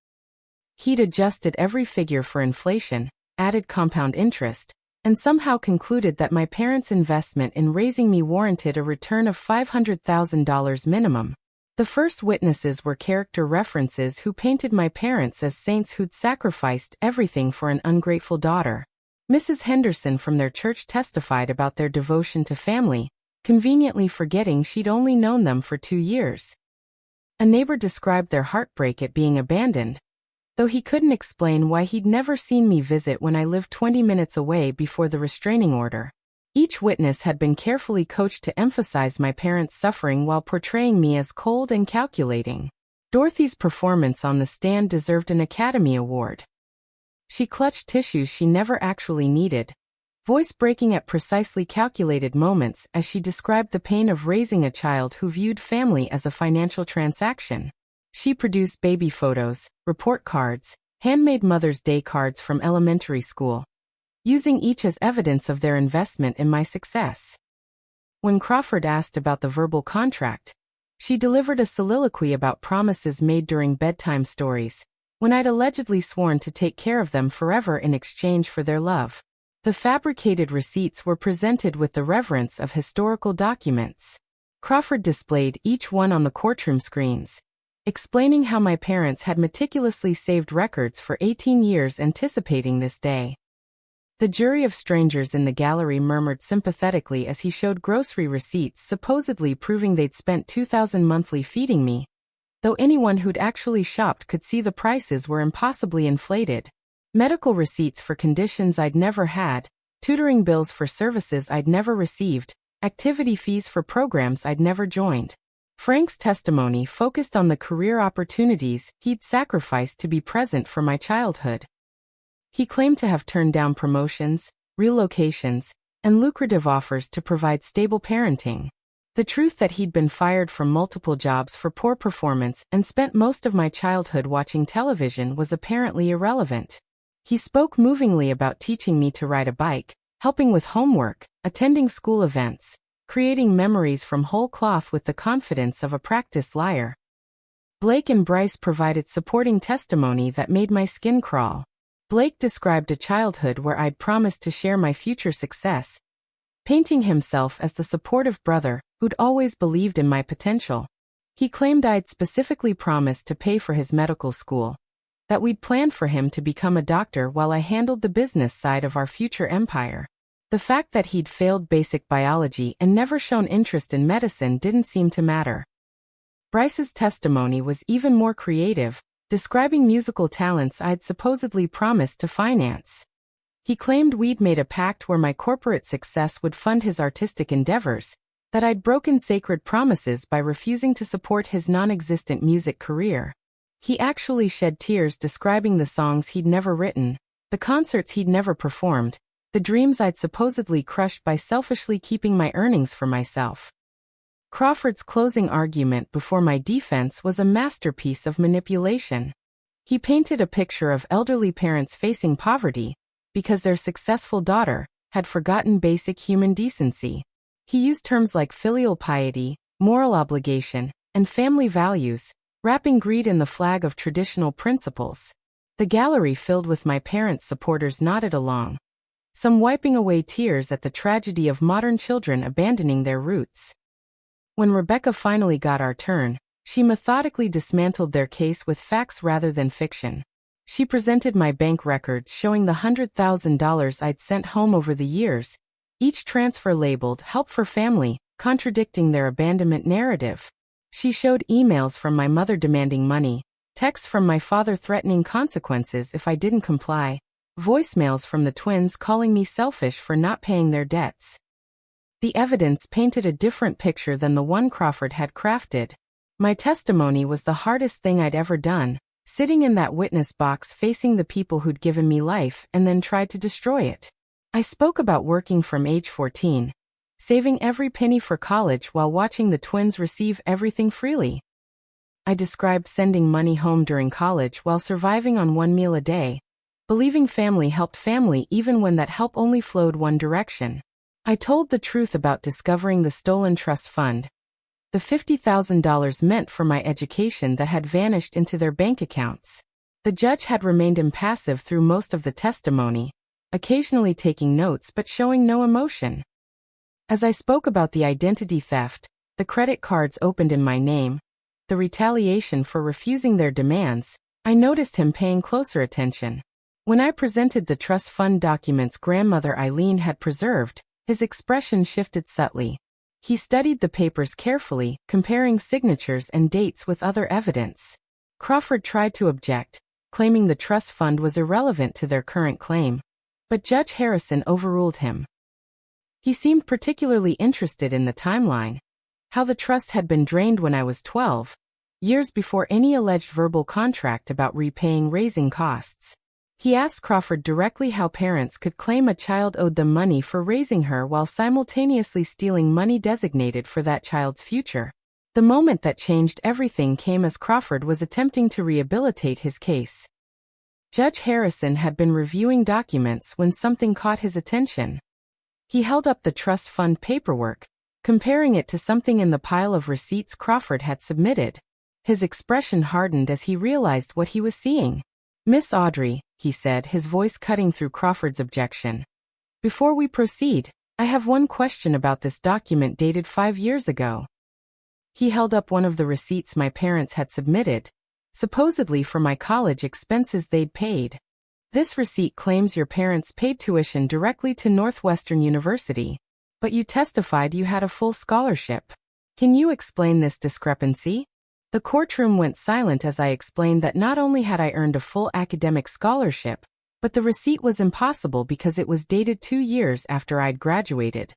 He'd adjusted every figure for inflation, added compound interest, and somehow concluded that my parents' investment in raising me warranted a return of $500,000 minimum. The first witnesses were character references who painted my parents as saints who'd sacrificed everything for an ungrateful daughter. Mrs. Henderson from their church testified about their devotion to family, conveniently forgetting she'd only known them for 2 years. A neighbor described their heartbreak at being abandoned, though he couldn't explain why he'd never seen me visit when I lived 20 minutes away before the restraining order. Each witness had been carefully coached to emphasize my parents' suffering while portraying me as cold and calculating. Dorothy's performance on the stand deserved an Academy Award. She clutched tissues she never actually needed, voice breaking at precisely calculated moments as she described the pain of raising a child who viewed family as a financial transaction. She produced baby photos, report cards, handmade Mother's Day cards from elementary school, using each as evidence of their investment in my success. When Crawford asked about the verbal contract, she delivered a soliloquy about promises made during bedtime stories, when I'd allegedly sworn to take care of them forever in exchange for their love. The fabricated receipts were presented with the reverence of historical documents. Crawford displayed each one on the courtroom screens, explaining how my parents had meticulously saved records for 18 years anticipating this day. The jury of strangers in the gallery murmured sympathetically as he showed grocery receipts supposedly proving they'd spent $2,000 monthly feeding me, though anyone who'd actually shopped could see the prices were impossibly inflated. Medical receipts for conditions I'd never had, tutoring bills for services I'd never received, activity fees for programs I'd never joined. Frank's testimony focused on the career opportunities he'd sacrificed to be present for my childhood. He claimed to have turned down promotions, relocations, and lucrative offers to provide stable parenting. The truth that he'd been fired from multiple jobs for poor performance and spent most of my childhood watching television was apparently irrelevant. He spoke movingly about teaching me to ride a bike, helping with homework, attending school events, creating memories from whole cloth with the confidence of a practiced liar. Blake and Bryce provided supporting testimony that made my skin crawl. Blake described a childhood where I'd promised to share my future success, painting himself as the supportive brother who'd always believed in my potential. He claimed I'd specifically promised to pay for his medical school, that we'd planned for him to become a doctor while I handled the business side of our future empire. The fact that he'd failed basic biology and never shown interest in medicine didn't seem to matter. Bryce's testimony was even more creative, describing musical talents I'd supposedly promised to finance. He claimed we'd made a pact where my corporate success would fund his artistic endeavors, that I'd broken sacred promises by refusing to support his non-existent music career. He actually shed tears describing the songs he'd never written, the concerts he'd never performed, the dreams I'd supposedly crushed by selfishly keeping my earnings for myself. Crawford's closing argument before my defense was a masterpiece of manipulation. He painted a picture of elderly parents facing poverty because their successful daughter had forgotten basic human decency. He used terms like filial piety, moral obligation, and family values, wrapping greed in the flag of traditional principles. The gallery filled with my parents' supporters nodded along, some wiping away tears at the tragedy of modern children abandoning their roots. When Rebecca finally got our turn, she methodically dismantled their case with facts rather than fiction. She presented my bank records showing the $100,000 I'd sent home over the years, each transfer labeled "Help for Family," contradicting their abandonment narrative. She showed emails from my mother demanding money, texts from my father threatening consequences if I didn't comply, voicemails from the twins calling me selfish for not paying their debts. The evidence painted a different picture than the one Crawford had crafted. My testimony was the hardest thing I'd ever done, sitting in that witness box facing the people who'd given me life and then tried to destroy it. I spoke about working from age 14, saving every penny for college while watching the twins receive everything freely. I described sending money home during college while surviving on one meal a day, believing family helped family even when that help only flowed one direction. I told the truth about discovering the stolen trust fund, the $50,000 meant for my education that had vanished into their bank accounts. The judge had remained impassive through most of the testimony, occasionally taking notes but showing no emotion. As I spoke about the identity theft, the credit cards opened in my name, the retaliation for refusing their demands, I noticed him paying closer attention. When I presented the trust fund documents grandmother Eileen had preserved, his expression shifted subtly. He studied the papers carefully, comparing signatures and dates with other evidence. Crawford tried to object, claiming the trust fund was irrelevant to their current claim, but Judge Harrison overruled him. He seemed particularly interested in the timeline, how the trust had been drained when I was 12, years before any alleged verbal contract about repaying raising costs. He asked Crawford directly how parents could claim a child owed them money for raising her while simultaneously stealing money designated for that child's future. The moment that changed everything came as Crawford was attempting to rehabilitate his case. Judge Harrison had been reviewing documents when something caught his attention. He held up the trust fund paperwork, comparing it to something in the pile of receipts Crawford had submitted. His expression hardened as he realized what he was seeing. "Miss Audrey," he said, his voice cutting through Crawford's objection. "Before we proceed, I have one question about this document dated 5 years ago." He held up one of the receipts my parents had submitted, supposedly for my college expenses they'd paid. "This receipt claims your parents paid tuition directly to Northwestern University, but you testified you had a full scholarship. Can you explain this discrepancy?" The courtroom went silent as I explained that not only had I earned a full academic scholarship, but the receipt was impossible because it was dated 2 years after I'd graduated.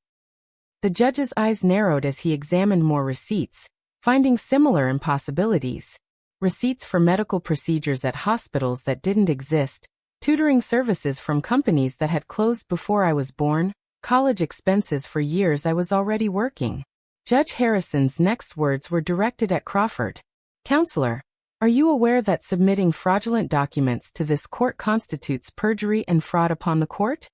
The judge's eyes narrowed as he examined more receipts, finding similar impossibilities. Receipts for medical procedures at hospitals that didn't exist, tutoring services from companies that had closed before I was born, college expenses for years I was already working. Judge Harrison's next words were directed at Crawford. "Counselor, are you aware that submitting fraudulent documents to this court constitutes perjury and fraud upon the court?"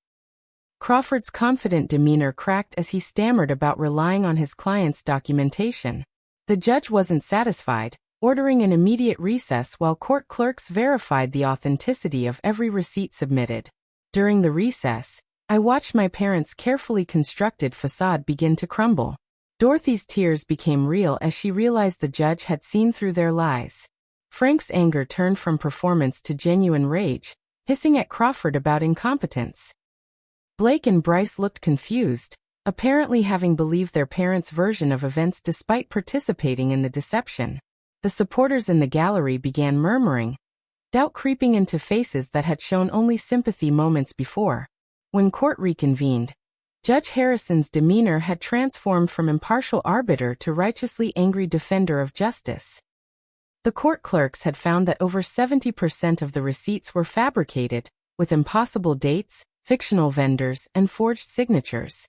Crawford's confident demeanor cracked as he stammered about relying on his client's documentation. The judge wasn't satisfied, ordering an immediate recess while court clerks verified the authenticity of every receipt submitted. During the recess, I watched my parents' carefully constructed facade begin to crumble. Dorothy's tears became real as she realized the judge had seen through their lies. Frank's anger turned from performance to genuine rage, hissing at Crawford about incompetence. Blake and Bryce looked confused, apparently having believed their parents' version of events despite participating in the deception. The supporters in the gallery began murmuring, doubt creeping into faces that had shown only sympathy moments before. When court reconvened, Judge Harrison's demeanor had transformed from impartial arbiter to righteously angry defender of justice. The court clerks had found that over 70% of the receipts were fabricated, with impossible dates, fictional vendors, and forged signatures.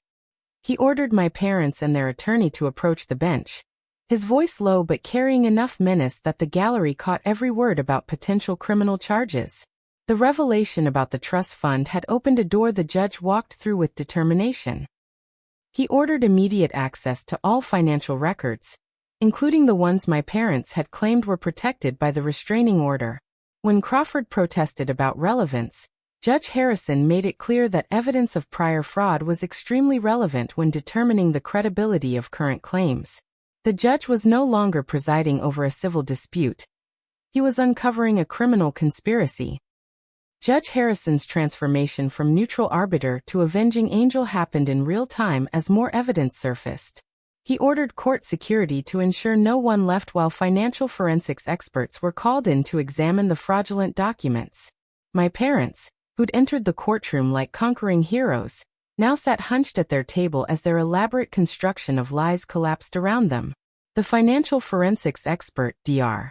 He ordered my parents and their attorney to approach the bench, his voice low but carrying enough menace that the gallery caught every word about potential criminal charges. The revelation about the trust fund had opened a door the judge walked through with determination. He ordered immediate access to all financial records, including the ones my parents had claimed were protected by the restraining order. When Crawford protested about relevance, Judge Harrison made it clear that evidence of prior fraud was extremely relevant when determining the credibility of current claims. The judge was no longer presiding over a civil dispute. He was uncovering a criminal conspiracy. Judge Harrison's transformation from neutral arbiter to avenging angel happened in real time as more evidence surfaced. He ordered court security to ensure no one left while financial forensics experts were called in to examine the fraudulent documents. My parents, who'd entered the courtroom like conquering heroes, now sat hunched at their table as their elaborate construction of lies collapsed around them. The financial forensics expert, Dr.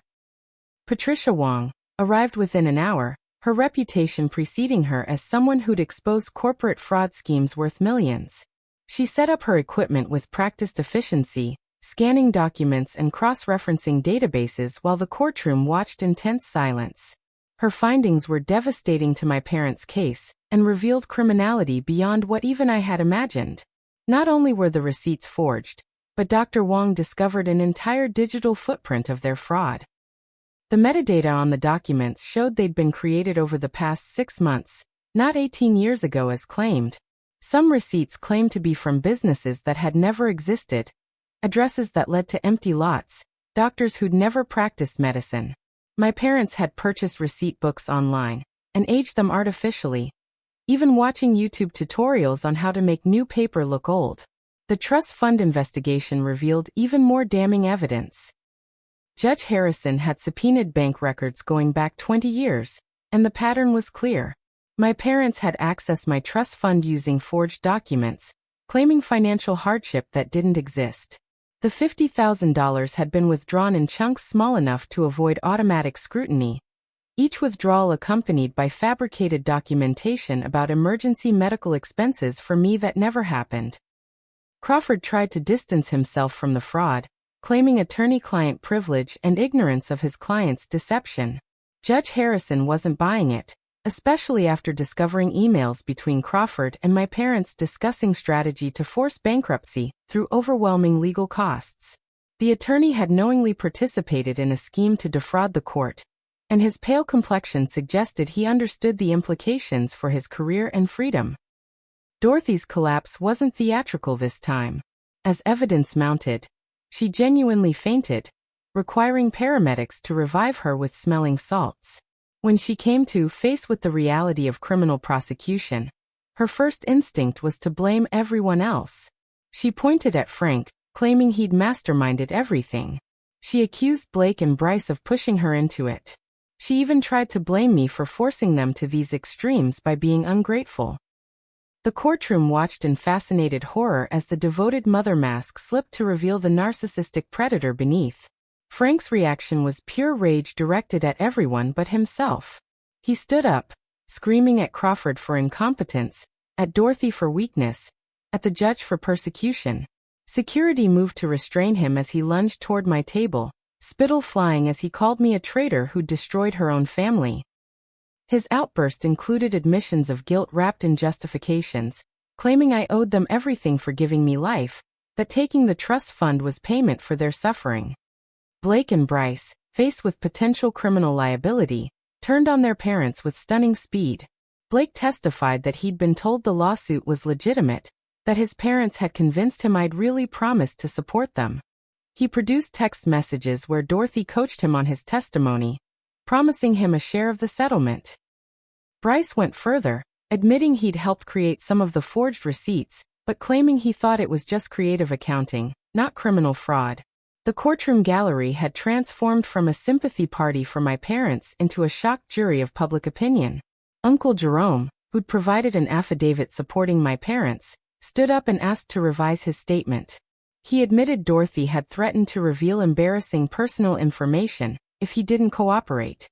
Patricia Wong, arrived within an hour, her reputation preceding her as someone who'd exposed corporate fraud schemes worth millions. She set up her equipment with practiced efficiency, scanning documents and cross-referencing databases while the courtroom watched in tense silence. Her findings were devastating to my parents' case and revealed criminality beyond what even I had imagined. Not only were the receipts forged, but Dr. Wong discovered an entire digital footprint of their fraud. The metadata on the documents showed they'd been created over the past 6 months, not 18 years ago as claimed. Some receipts claimed to be from businesses that had never existed, addresses that led to empty lots, doctors who'd never practiced medicine. My parents had purchased receipt books online and aged them artificially, even watching YouTube tutorials on how to make new paper look old. The trust fund investigation revealed even more damning evidence. Judge Harrison had subpoenaed bank records going back 20 years, and the pattern was clear. My parents had accessed my trust fund using forged documents, claiming financial hardship that didn't exist. The $50,000 had been withdrawn in chunks small enough to avoid automatic scrutiny, each withdrawal accompanied by fabricated documentation about emergency medical expenses for me that never happened. Crawford tried to distance himself from the fraud, claiming attorney-client privilege and ignorance of his client's deception. Judge Harrison wasn't buying it, especially after discovering emails between Crawford and my parents discussing strategy to force bankruptcy through overwhelming legal costs. The attorney had knowingly participated in a scheme to defraud the court, and his pale complexion suggested he understood the implications for his career and freedom. Dorothy's collapse wasn't theatrical this time. As evidence mounted, she genuinely fainted, requiring paramedics to revive her with smelling salts. When she came to face with the reality of criminal prosecution, her first instinct was to blame everyone else. She pointed at Frank, claiming he'd masterminded everything. She accused Blake and Bryce of pushing her into it. She even tried to blame me for forcing them to these extremes by being ungrateful. The courtroom watched in fascinated horror as the devoted mother mask slipped to reveal the narcissistic predator beneath. Frank's reaction was pure rage directed at everyone but himself. He stood up, screaming at Crawford for incompetence, at Dorothy for weakness, at the judge for persecution. Security moved to restrain him as he lunged toward my table, spittle flying as he called me a traitor who'd destroyed her own family. His outburst included admissions of guilt wrapped in justifications, claiming I owed them everything for giving me life, that taking the trust fund was payment for their suffering. Blake and Bryce, faced with potential criminal liability, turned on their parents with stunning speed. Blake testified that he'd been told the lawsuit was legitimate, that his parents had convinced him I'd really promised to support them. He produced text messages where Dorothy coached him on his testimony, promising him a share of the settlement. Bryce went further, admitting he'd helped create some of the forged receipts, but claiming he thought it was just creative accounting, not criminal fraud. The courtroom gallery had transformed from a sympathy party for my parents into a shocked jury of public opinion. Uncle Jerome, who'd provided an affidavit supporting my parents, stood up and asked to revise his statement. He admitted Dorothy had threatened to reveal embarrassing personal information if he didn't cooperate.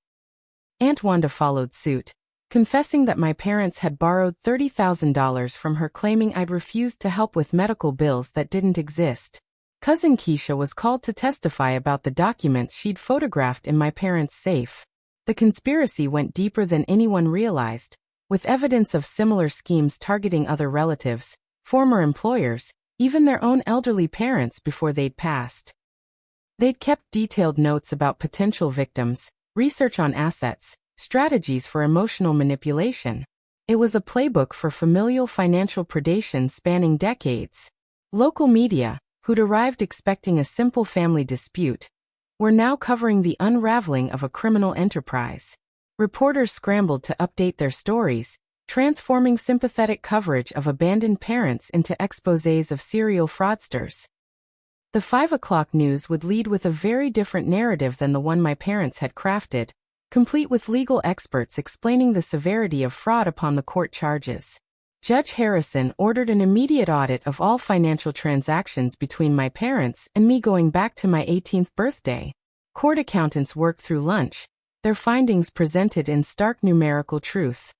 Aunt Wanda followed suit, confessing that my parents had borrowed $30,000 from her, claiming I'd refused to help with medical bills that didn't exist. Cousin Keisha was called to testify about the documents she'd photographed in my parents' safe. The conspiracy went deeper than anyone realized, with evidence of similar schemes targeting other relatives, former employers, even their own elderly parents before they'd passed. They'd kept detailed notes about potential victims, research on assets, strategies for emotional manipulation. It was a playbook for familial financial predation spanning decades. Local media, who'd arrived expecting a simple family dispute, were now covering the unraveling of a criminal enterprise. Reporters scrambled to update their stories, transforming sympathetic coverage of abandoned parents into exposés of serial fraudsters. The 5 o'clock news would lead with a very different narrative than the one my parents had crafted, complete with legal experts explaining the severity of fraud upon the court charges. Judge Harrison ordered an immediate audit of all financial transactions between my parents and me going back to my 18th birthday. Court accountants worked through lunch, their findings presented in stark numerical truth.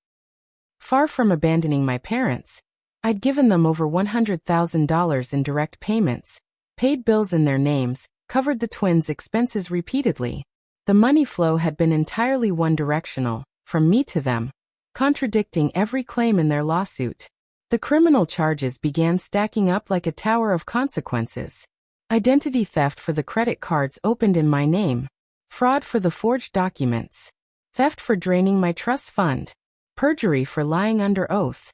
Far from abandoning my parents, I'd given them over $100,000 in direct payments, paid bills in their names, covered the twins' expenses repeatedly. The money flow had been entirely one-directional, from me to them, contradicting every claim in their lawsuit. The criminal charges began stacking up like a tower of consequences. Identity theft for the credit cards opened in my name, fraud for the forged documents, theft for draining my trust fund, perjury for lying under oath.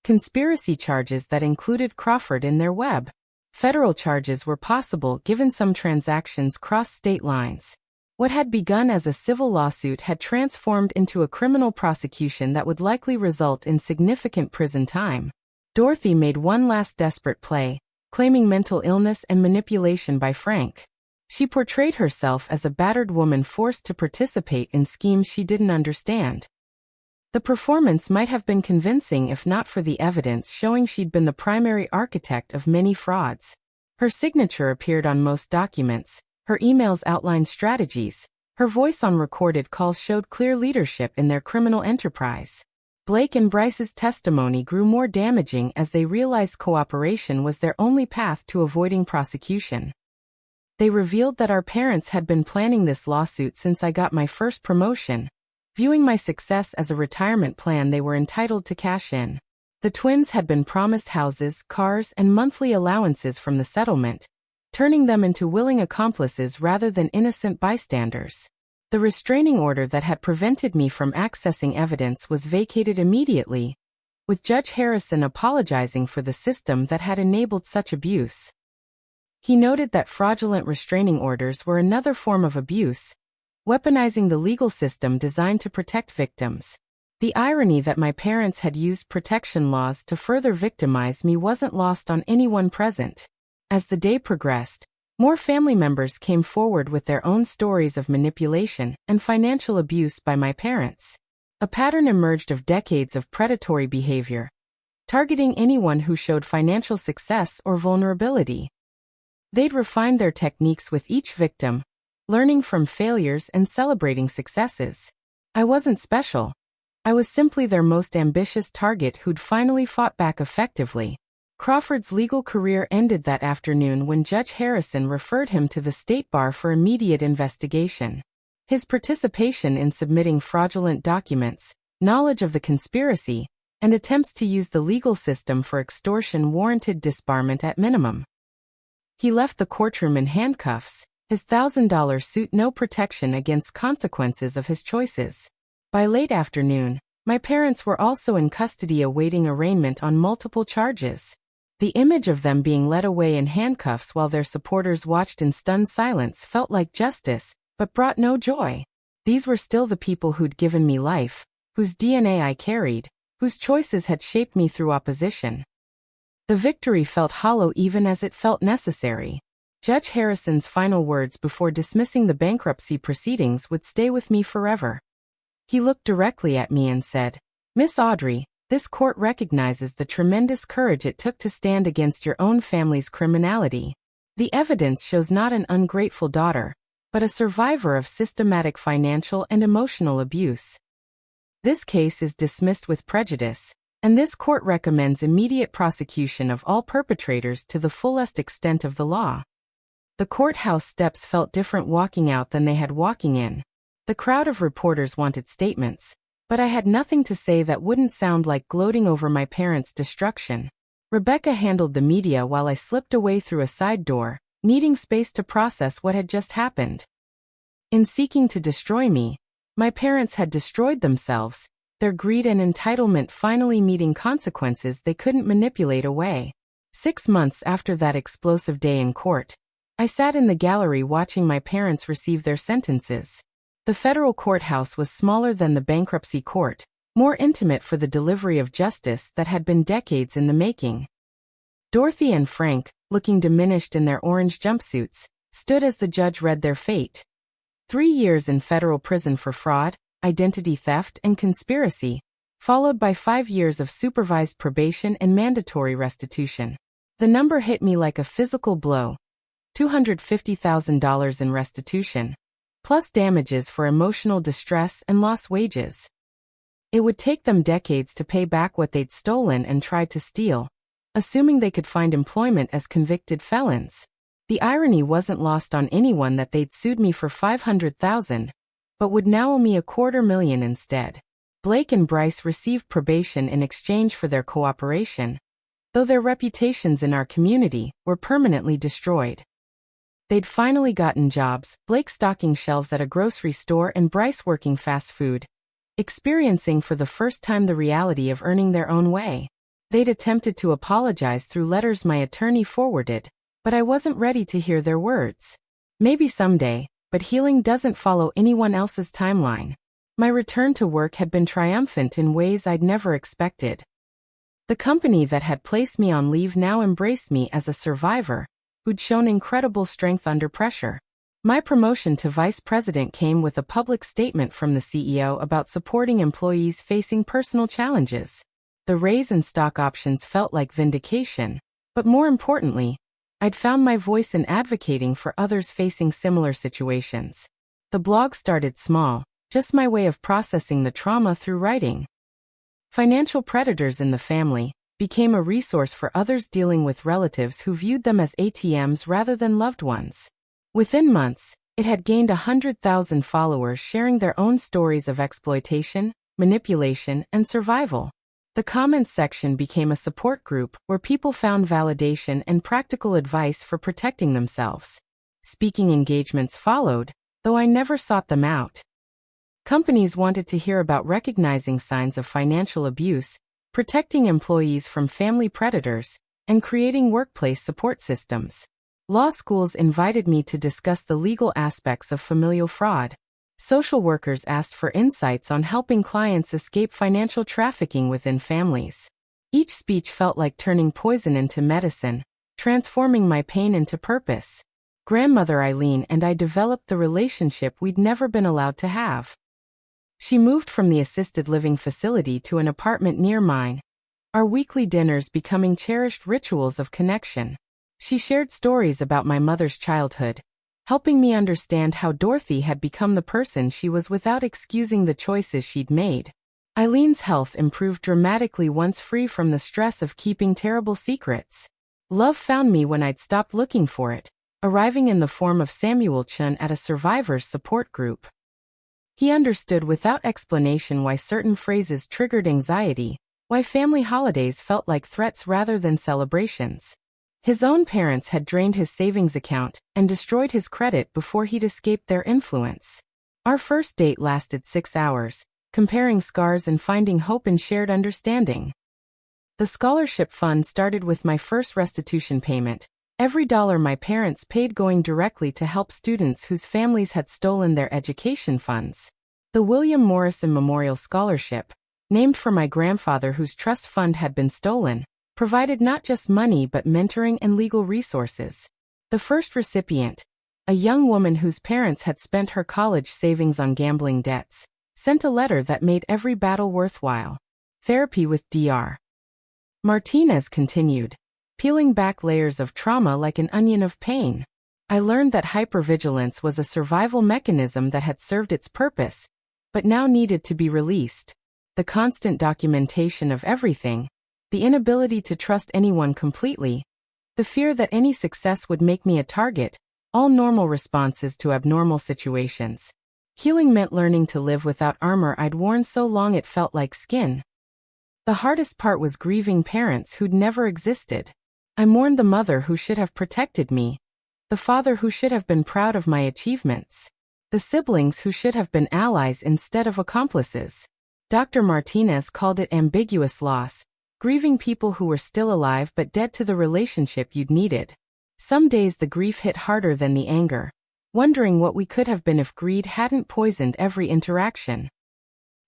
Conspiracy charges that included Crawford in their web. Federal charges were possible given some transactions crossed state lines. What had begun as a civil lawsuit had transformed into a criminal prosecution that would likely result in significant prison time. Dorothy made one last desperate play, claiming mental illness and manipulation by Frank. She portrayed herself as a battered woman forced to participate in schemes she didn't understand. The performance might have been convincing if not for the evidence showing she'd been the primary architect of many frauds. Her signature appeared on most documents, her emails outlined strategies, her voice on recorded calls showed clear leadership in their criminal enterprise. Blake and Bryce's testimony grew more damaging as they realized cooperation was their only path to avoiding prosecution. They revealed that our parents had been planning this lawsuit since I got my first promotion, viewing my success as a retirement plan they were entitled to cash in. The twins had been promised houses, cars, and monthly allowances from the settlement, turning them into willing accomplices rather than innocent bystanders. The restraining order that had prevented me from accessing evidence was vacated immediately, with Judge Harrison apologizing for the system that had enabled such abuse. He noted that fraudulent restraining orders were another form of abuse, weaponizing the legal system designed to protect victims. The irony that my parents had used protection laws to further victimize me wasn't lost on anyone present. As the day progressed, more family members came forward with their own stories of manipulation and financial abuse by my parents. A pattern emerged of decades of predatory behavior, targeting anyone who showed financial success or vulnerability. They'd refined their techniques with each victim, learning from failures and celebrating successes. I wasn't special. I was simply their most ambitious target who'd finally fought back effectively. Crawford's legal career ended that afternoon when Judge Harrison referred him to the state bar for immediate investigation. His participation in submitting fraudulent documents, knowledge of the conspiracy, and attempts to use the legal system for extortion warranted disbarment at minimum. He left the courtroom in handcuffs, his $1,000 suit no protection against consequences of his choices. By late afternoon, my parents were also in custody awaiting arraignment on multiple charges. The image of them being led away in handcuffs while their supporters watched in stunned silence felt like justice, but brought no joy. These were still the people who'd given me life, whose DNA I carried, whose choices had shaped me through opposition. The victory felt hollow even as it felt necessary. Judge Harrison's final words before dismissing the bankruptcy proceedings would stay with me forever. He looked directly at me and said, "Miss Audrey, this court recognizes the tremendous courage it took to stand against your own family's criminality. The evidence shows not an ungrateful daughter, but a survivor of systematic financial and emotional abuse. This case is dismissed with prejudice, and this court recommends immediate prosecution of all perpetrators to the fullest extent of the law." The courthouse steps felt different walking out than they had walking in. The crowd of reporters wanted statements, but I had nothing to say that wouldn't sound like gloating over my parents' destruction. Rebecca handled the media while I slipped away through a side door, needing space to process what had just happened. In seeking to destroy me, my parents had destroyed themselves, their greed and entitlement finally meeting consequences they couldn't manipulate away. 6 months after that explosive day in court, I sat in the gallery watching my parents receive their sentences. The federal courthouse was smaller than the bankruptcy court, more intimate for the delivery of justice that had been decades in the making. Dorothy and Frank, looking diminished in their orange jumpsuits, stood as the judge read their fate. 3 years in federal prison for fraud, identity theft, and conspiracy, followed by 5 years of supervised probation and mandatory restitution. The number hit me like a physical blow. $250,000 in restitution, plus damages for emotional distress and lost wages. It would take them decades to pay back what they'd stolen and tried to steal, assuming they could find employment as convicted felons. The irony wasn't lost on anyone that they'd sued me for $500,000, but would now owe me $250,000 instead. Blake and Bryce received probation in exchange for their cooperation, though their reputations in our community were permanently destroyed. They'd finally gotten jobs, Blake stocking shelves at a grocery store and Bryce working fast food, experiencing for the first time the reality of earning their own way. They'd attempted to apologize through letters my attorney forwarded, but I wasn't ready to hear their words. Maybe someday, but healing doesn't follow anyone else's timeline. My return to work had been triumphant in ways I'd never expected. The company that had placed me on leave now embraced me as a survivor, who'd shown incredible strength under pressure. My promotion to vice president came with a public statement from the CEO about supporting employees facing personal challenges. The raise and stock options felt like vindication, but more importantly, I'd found my voice in advocating for others facing similar situations. The blog started small, just my way of processing the trauma through writing. Financial predators in the family became a resource for others dealing with relatives who viewed them as ATMs rather than loved ones. Within months, it had gained 100,000 followers sharing their own stories of exploitation, manipulation, and survival. The comments section became a support group where people found validation and practical advice for protecting themselves. Speaking engagements followed, though I never sought them out. Companies wanted to hear about recognizing signs of financial abuse, protecting employees from family predators, and creating workplace support systems. Law schools invited me to discuss the legal aspects of familial fraud. Social workers asked for insights on helping clients escape financial trafficking within families. Each speech felt like turning poison into medicine, transforming my pain into purpose. Grandmother Eileen and I developed the relationship we'd never been allowed to have. She moved from the assisted living facility to an apartment near mine, our weekly dinners becoming cherished rituals of connection. She shared stories about my mother's childhood, helping me understand how Dorothy had become the person she was without excusing the choices she'd made. Eileen's health improved dramatically once free from the stress of keeping terrible secrets. Love found me when I'd stopped looking for it, arriving in the form of Samuel Chun at a survivors support group. He understood without explanation why certain phrases triggered anxiety, why family holidays felt like threats rather than celebrations. His own parents had drained his savings account and destroyed his credit before he'd escaped their influence. Our first date lasted 6 hours, comparing scars and finding hope in shared understanding. The scholarship fund started with my first restitution payment, every dollar my parents paid going directly to help students whose families had stolen their education funds. The William Morrison Memorial Scholarship, named for my grandfather whose trust fund had been stolen, provided not just money but mentoring and legal resources. The first recipient, a young woman whose parents had spent her college savings on gambling debts, sent a letter that made every battle worthwhile. Therapy with Dr. Martinez continued, peeling back layers of trauma like an onion of pain. I learned that hypervigilance was a survival mechanism that had served its purpose, but now needed to be released. The constant documentation of everything, the inability to trust anyone completely, the fear that any success would make me a target, all normal responses to abnormal situations. Healing meant learning to live without armor I'd worn so long it felt like skin. The hardest part was grieving parents who'd never existed. I mourned the mother who should have protected me, the father who should have been proud of my achievements, the siblings who should have been allies instead of accomplices. Dr. Martinez called it ambiguous loss, grieving people who were still alive but dead to the relationship you'd needed. Some days the grief hit harder than the anger, wondering what we could have been if greed hadn't poisoned every interaction.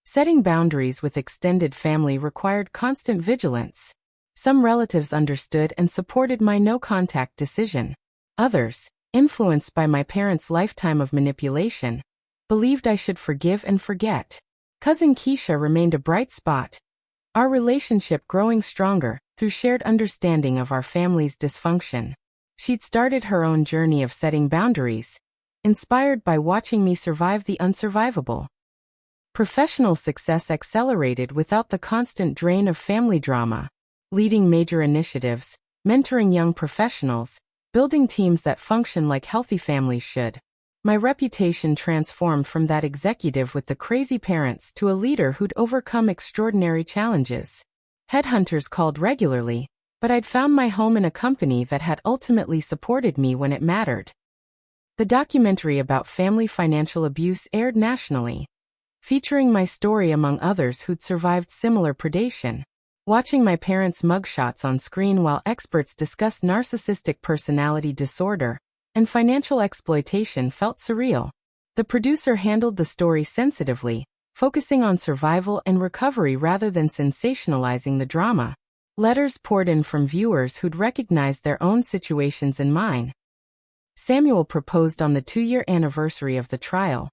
Setting boundaries with extended family required constant vigilance. Some relatives understood and supported my no-contact decision. Others, influenced by my parents' lifetime of manipulation, believed I should forgive and forget. Cousin Keisha remained a bright spot, our relationship growing stronger through shared understanding of our family's dysfunction. She'd started her own journey of setting boundaries, inspired by watching me survive the unsurvivable. Professional success accelerated without the constant drain of family drama. Leading major initiatives, mentoring young professionals, building teams that function like healthy families should. My reputation transformed from that executive with the crazy parents to a leader who'd overcome extraordinary challenges. Headhunters called regularly, but I'd found my home in a company that had ultimately supported me when it mattered. The documentary about family financial abuse aired nationally, featuring my story among others who'd survived similar predation. Watching my parents' mugshots on screen while experts discussed narcissistic personality disorder and financial exploitation felt surreal. The producer handled the story sensitively, focusing on survival and recovery rather than sensationalizing the drama. Letters poured in from viewers who'd recognized their own situations in mine. Samuel proposed on the 2-year anniversary of the trial,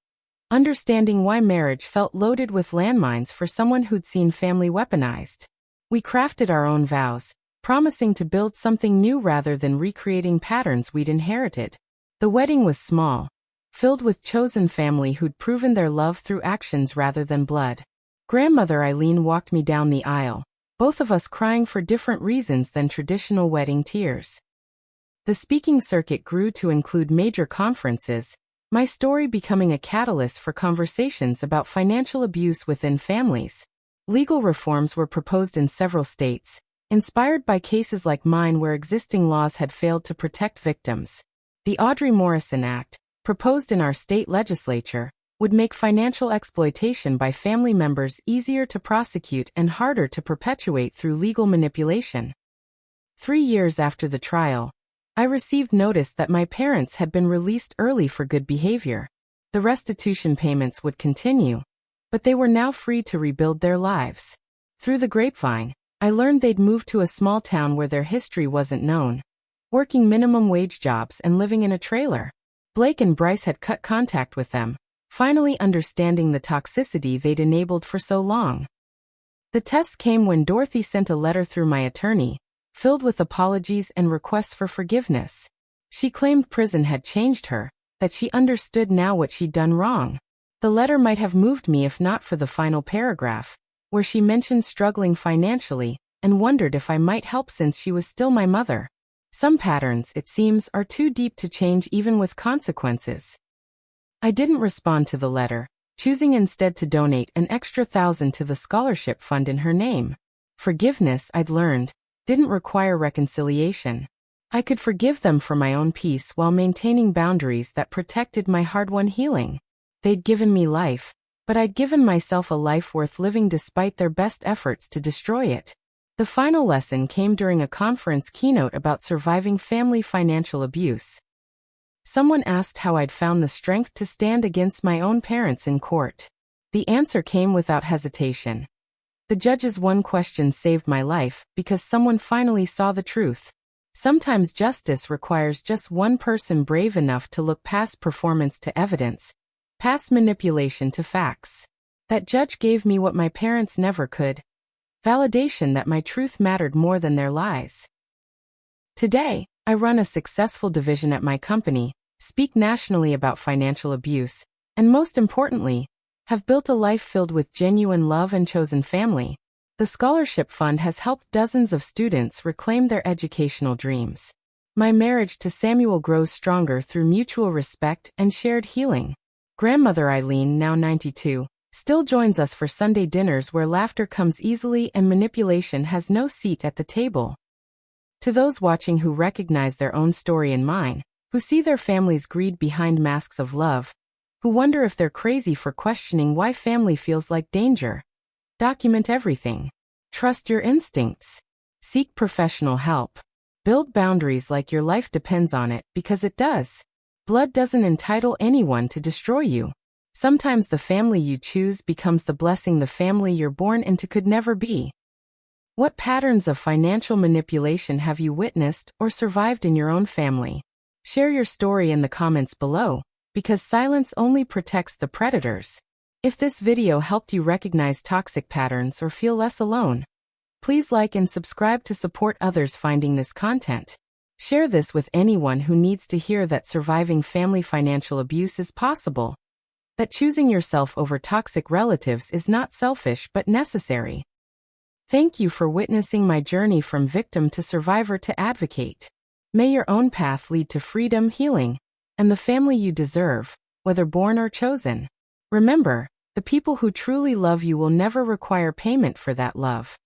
understanding why marriage felt loaded with landmines for someone who'd seen family weaponized. We crafted our own vows, promising to build something new rather than recreating patterns we'd inherited. The wedding was small, filled with chosen family who'd proven their love through actions rather than blood. Grandmother Eileen walked me down the aisle, both of us crying for different reasons than traditional wedding tears. The speaking circuit grew to include major conferences, my story becoming a catalyst for conversations about financial abuse within families. Legal reforms were proposed in several states, inspired by cases like mine where existing laws had failed to protect victims. The Audrey Morrison Act, proposed in our state legislature, would make financial exploitation by family members easier to prosecute and harder to perpetuate through legal manipulation. 3 years after the trial, I received notice that my parents had been released early for good behavior. The restitution payments would continue, but they were now free to rebuild their lives. Through the grapevine, I learned they'd moved to a small town where their history wasn't known, working minimum wage jobs and living in a trailer. Blake and Bryce had cut contact with them, finally understanding the toxicity they'd enabled for so long. The test came when Dorothy sent a letter through my attorney, filled with apologies and requests for forgiveness. She claimed prison had changed her, that she understood now what she'd done wrong. The letter might have moved me if not for the final paragraph, where she mentioned struggling financially and wondered if I might help since she was still my mother. Some patterns, it seems, are too deep to change even with consequences. I didn't respond to the letter, choosing instead to donate an extra $1,000 to the scholarship fund in her name. Forgiveness, I'd learned, didn't require reconciliation. I could forgive them for my own peace while maintaining boundaries that protected my hard-won healing. They'd given me life, but I'd given myself a life worth living despite their best efforts to destroy it. The final lesson came during a conference keynote about surviving family financial abuse. Someone asked how I'd found the strength to stand against my own parents in court. The answer came without hesitation. The judge's one question saved my life because someone finally saw the truth. Sometimes justice requires just one person brave enough to look past performance to evidence, past manipulation to facts. That judge gave me what my parents never could. Validation that my truth mattered more than their lies. Today, I run a successful division at my company, speak nationally about financial abuse, and most importantly, have built a life filled with genuine love and chosen family. The scholarship fund has helped dozens of students reclaim their educational dreams. My marriage to Samuel grows stronger through mutual respect and shared healing. Grandmother Eileen, now 92, still joins us for Sunday dinners where laughter comes easily and manipulation has no seat at the table. To those watching who recognize their own story and mine, who see their family's greed behind masks of love, who wonder if they're crazy for questioning why family feels like danger, document everything. Trust your instincts. Seek professional help. Build boundaries like your life depends on it, because it does. Blood doesn't entitle anyone to destroy you. Sometimes the family you choose becomes the blessing the family you're born into could never be. What patterns of financial manipulation have you witnessed or survived in your own family? Share your story in the comments below, because silence only protects the predators. If this video helped you recognize toxic patterns or feel less alone, please like and subscribe to support others finding this content. Share this with anyone who needs to hear that surviving family financial abuse is possible. That choosing yourself over toxic relatives is not selfish but necessary. Thank you for witnessing my journey from victim to survivor to advocate. May your own path lead to freedom, healing, and the family you deserve, whether born or chosen. Remember, the people who truly love you will never require payment for that love.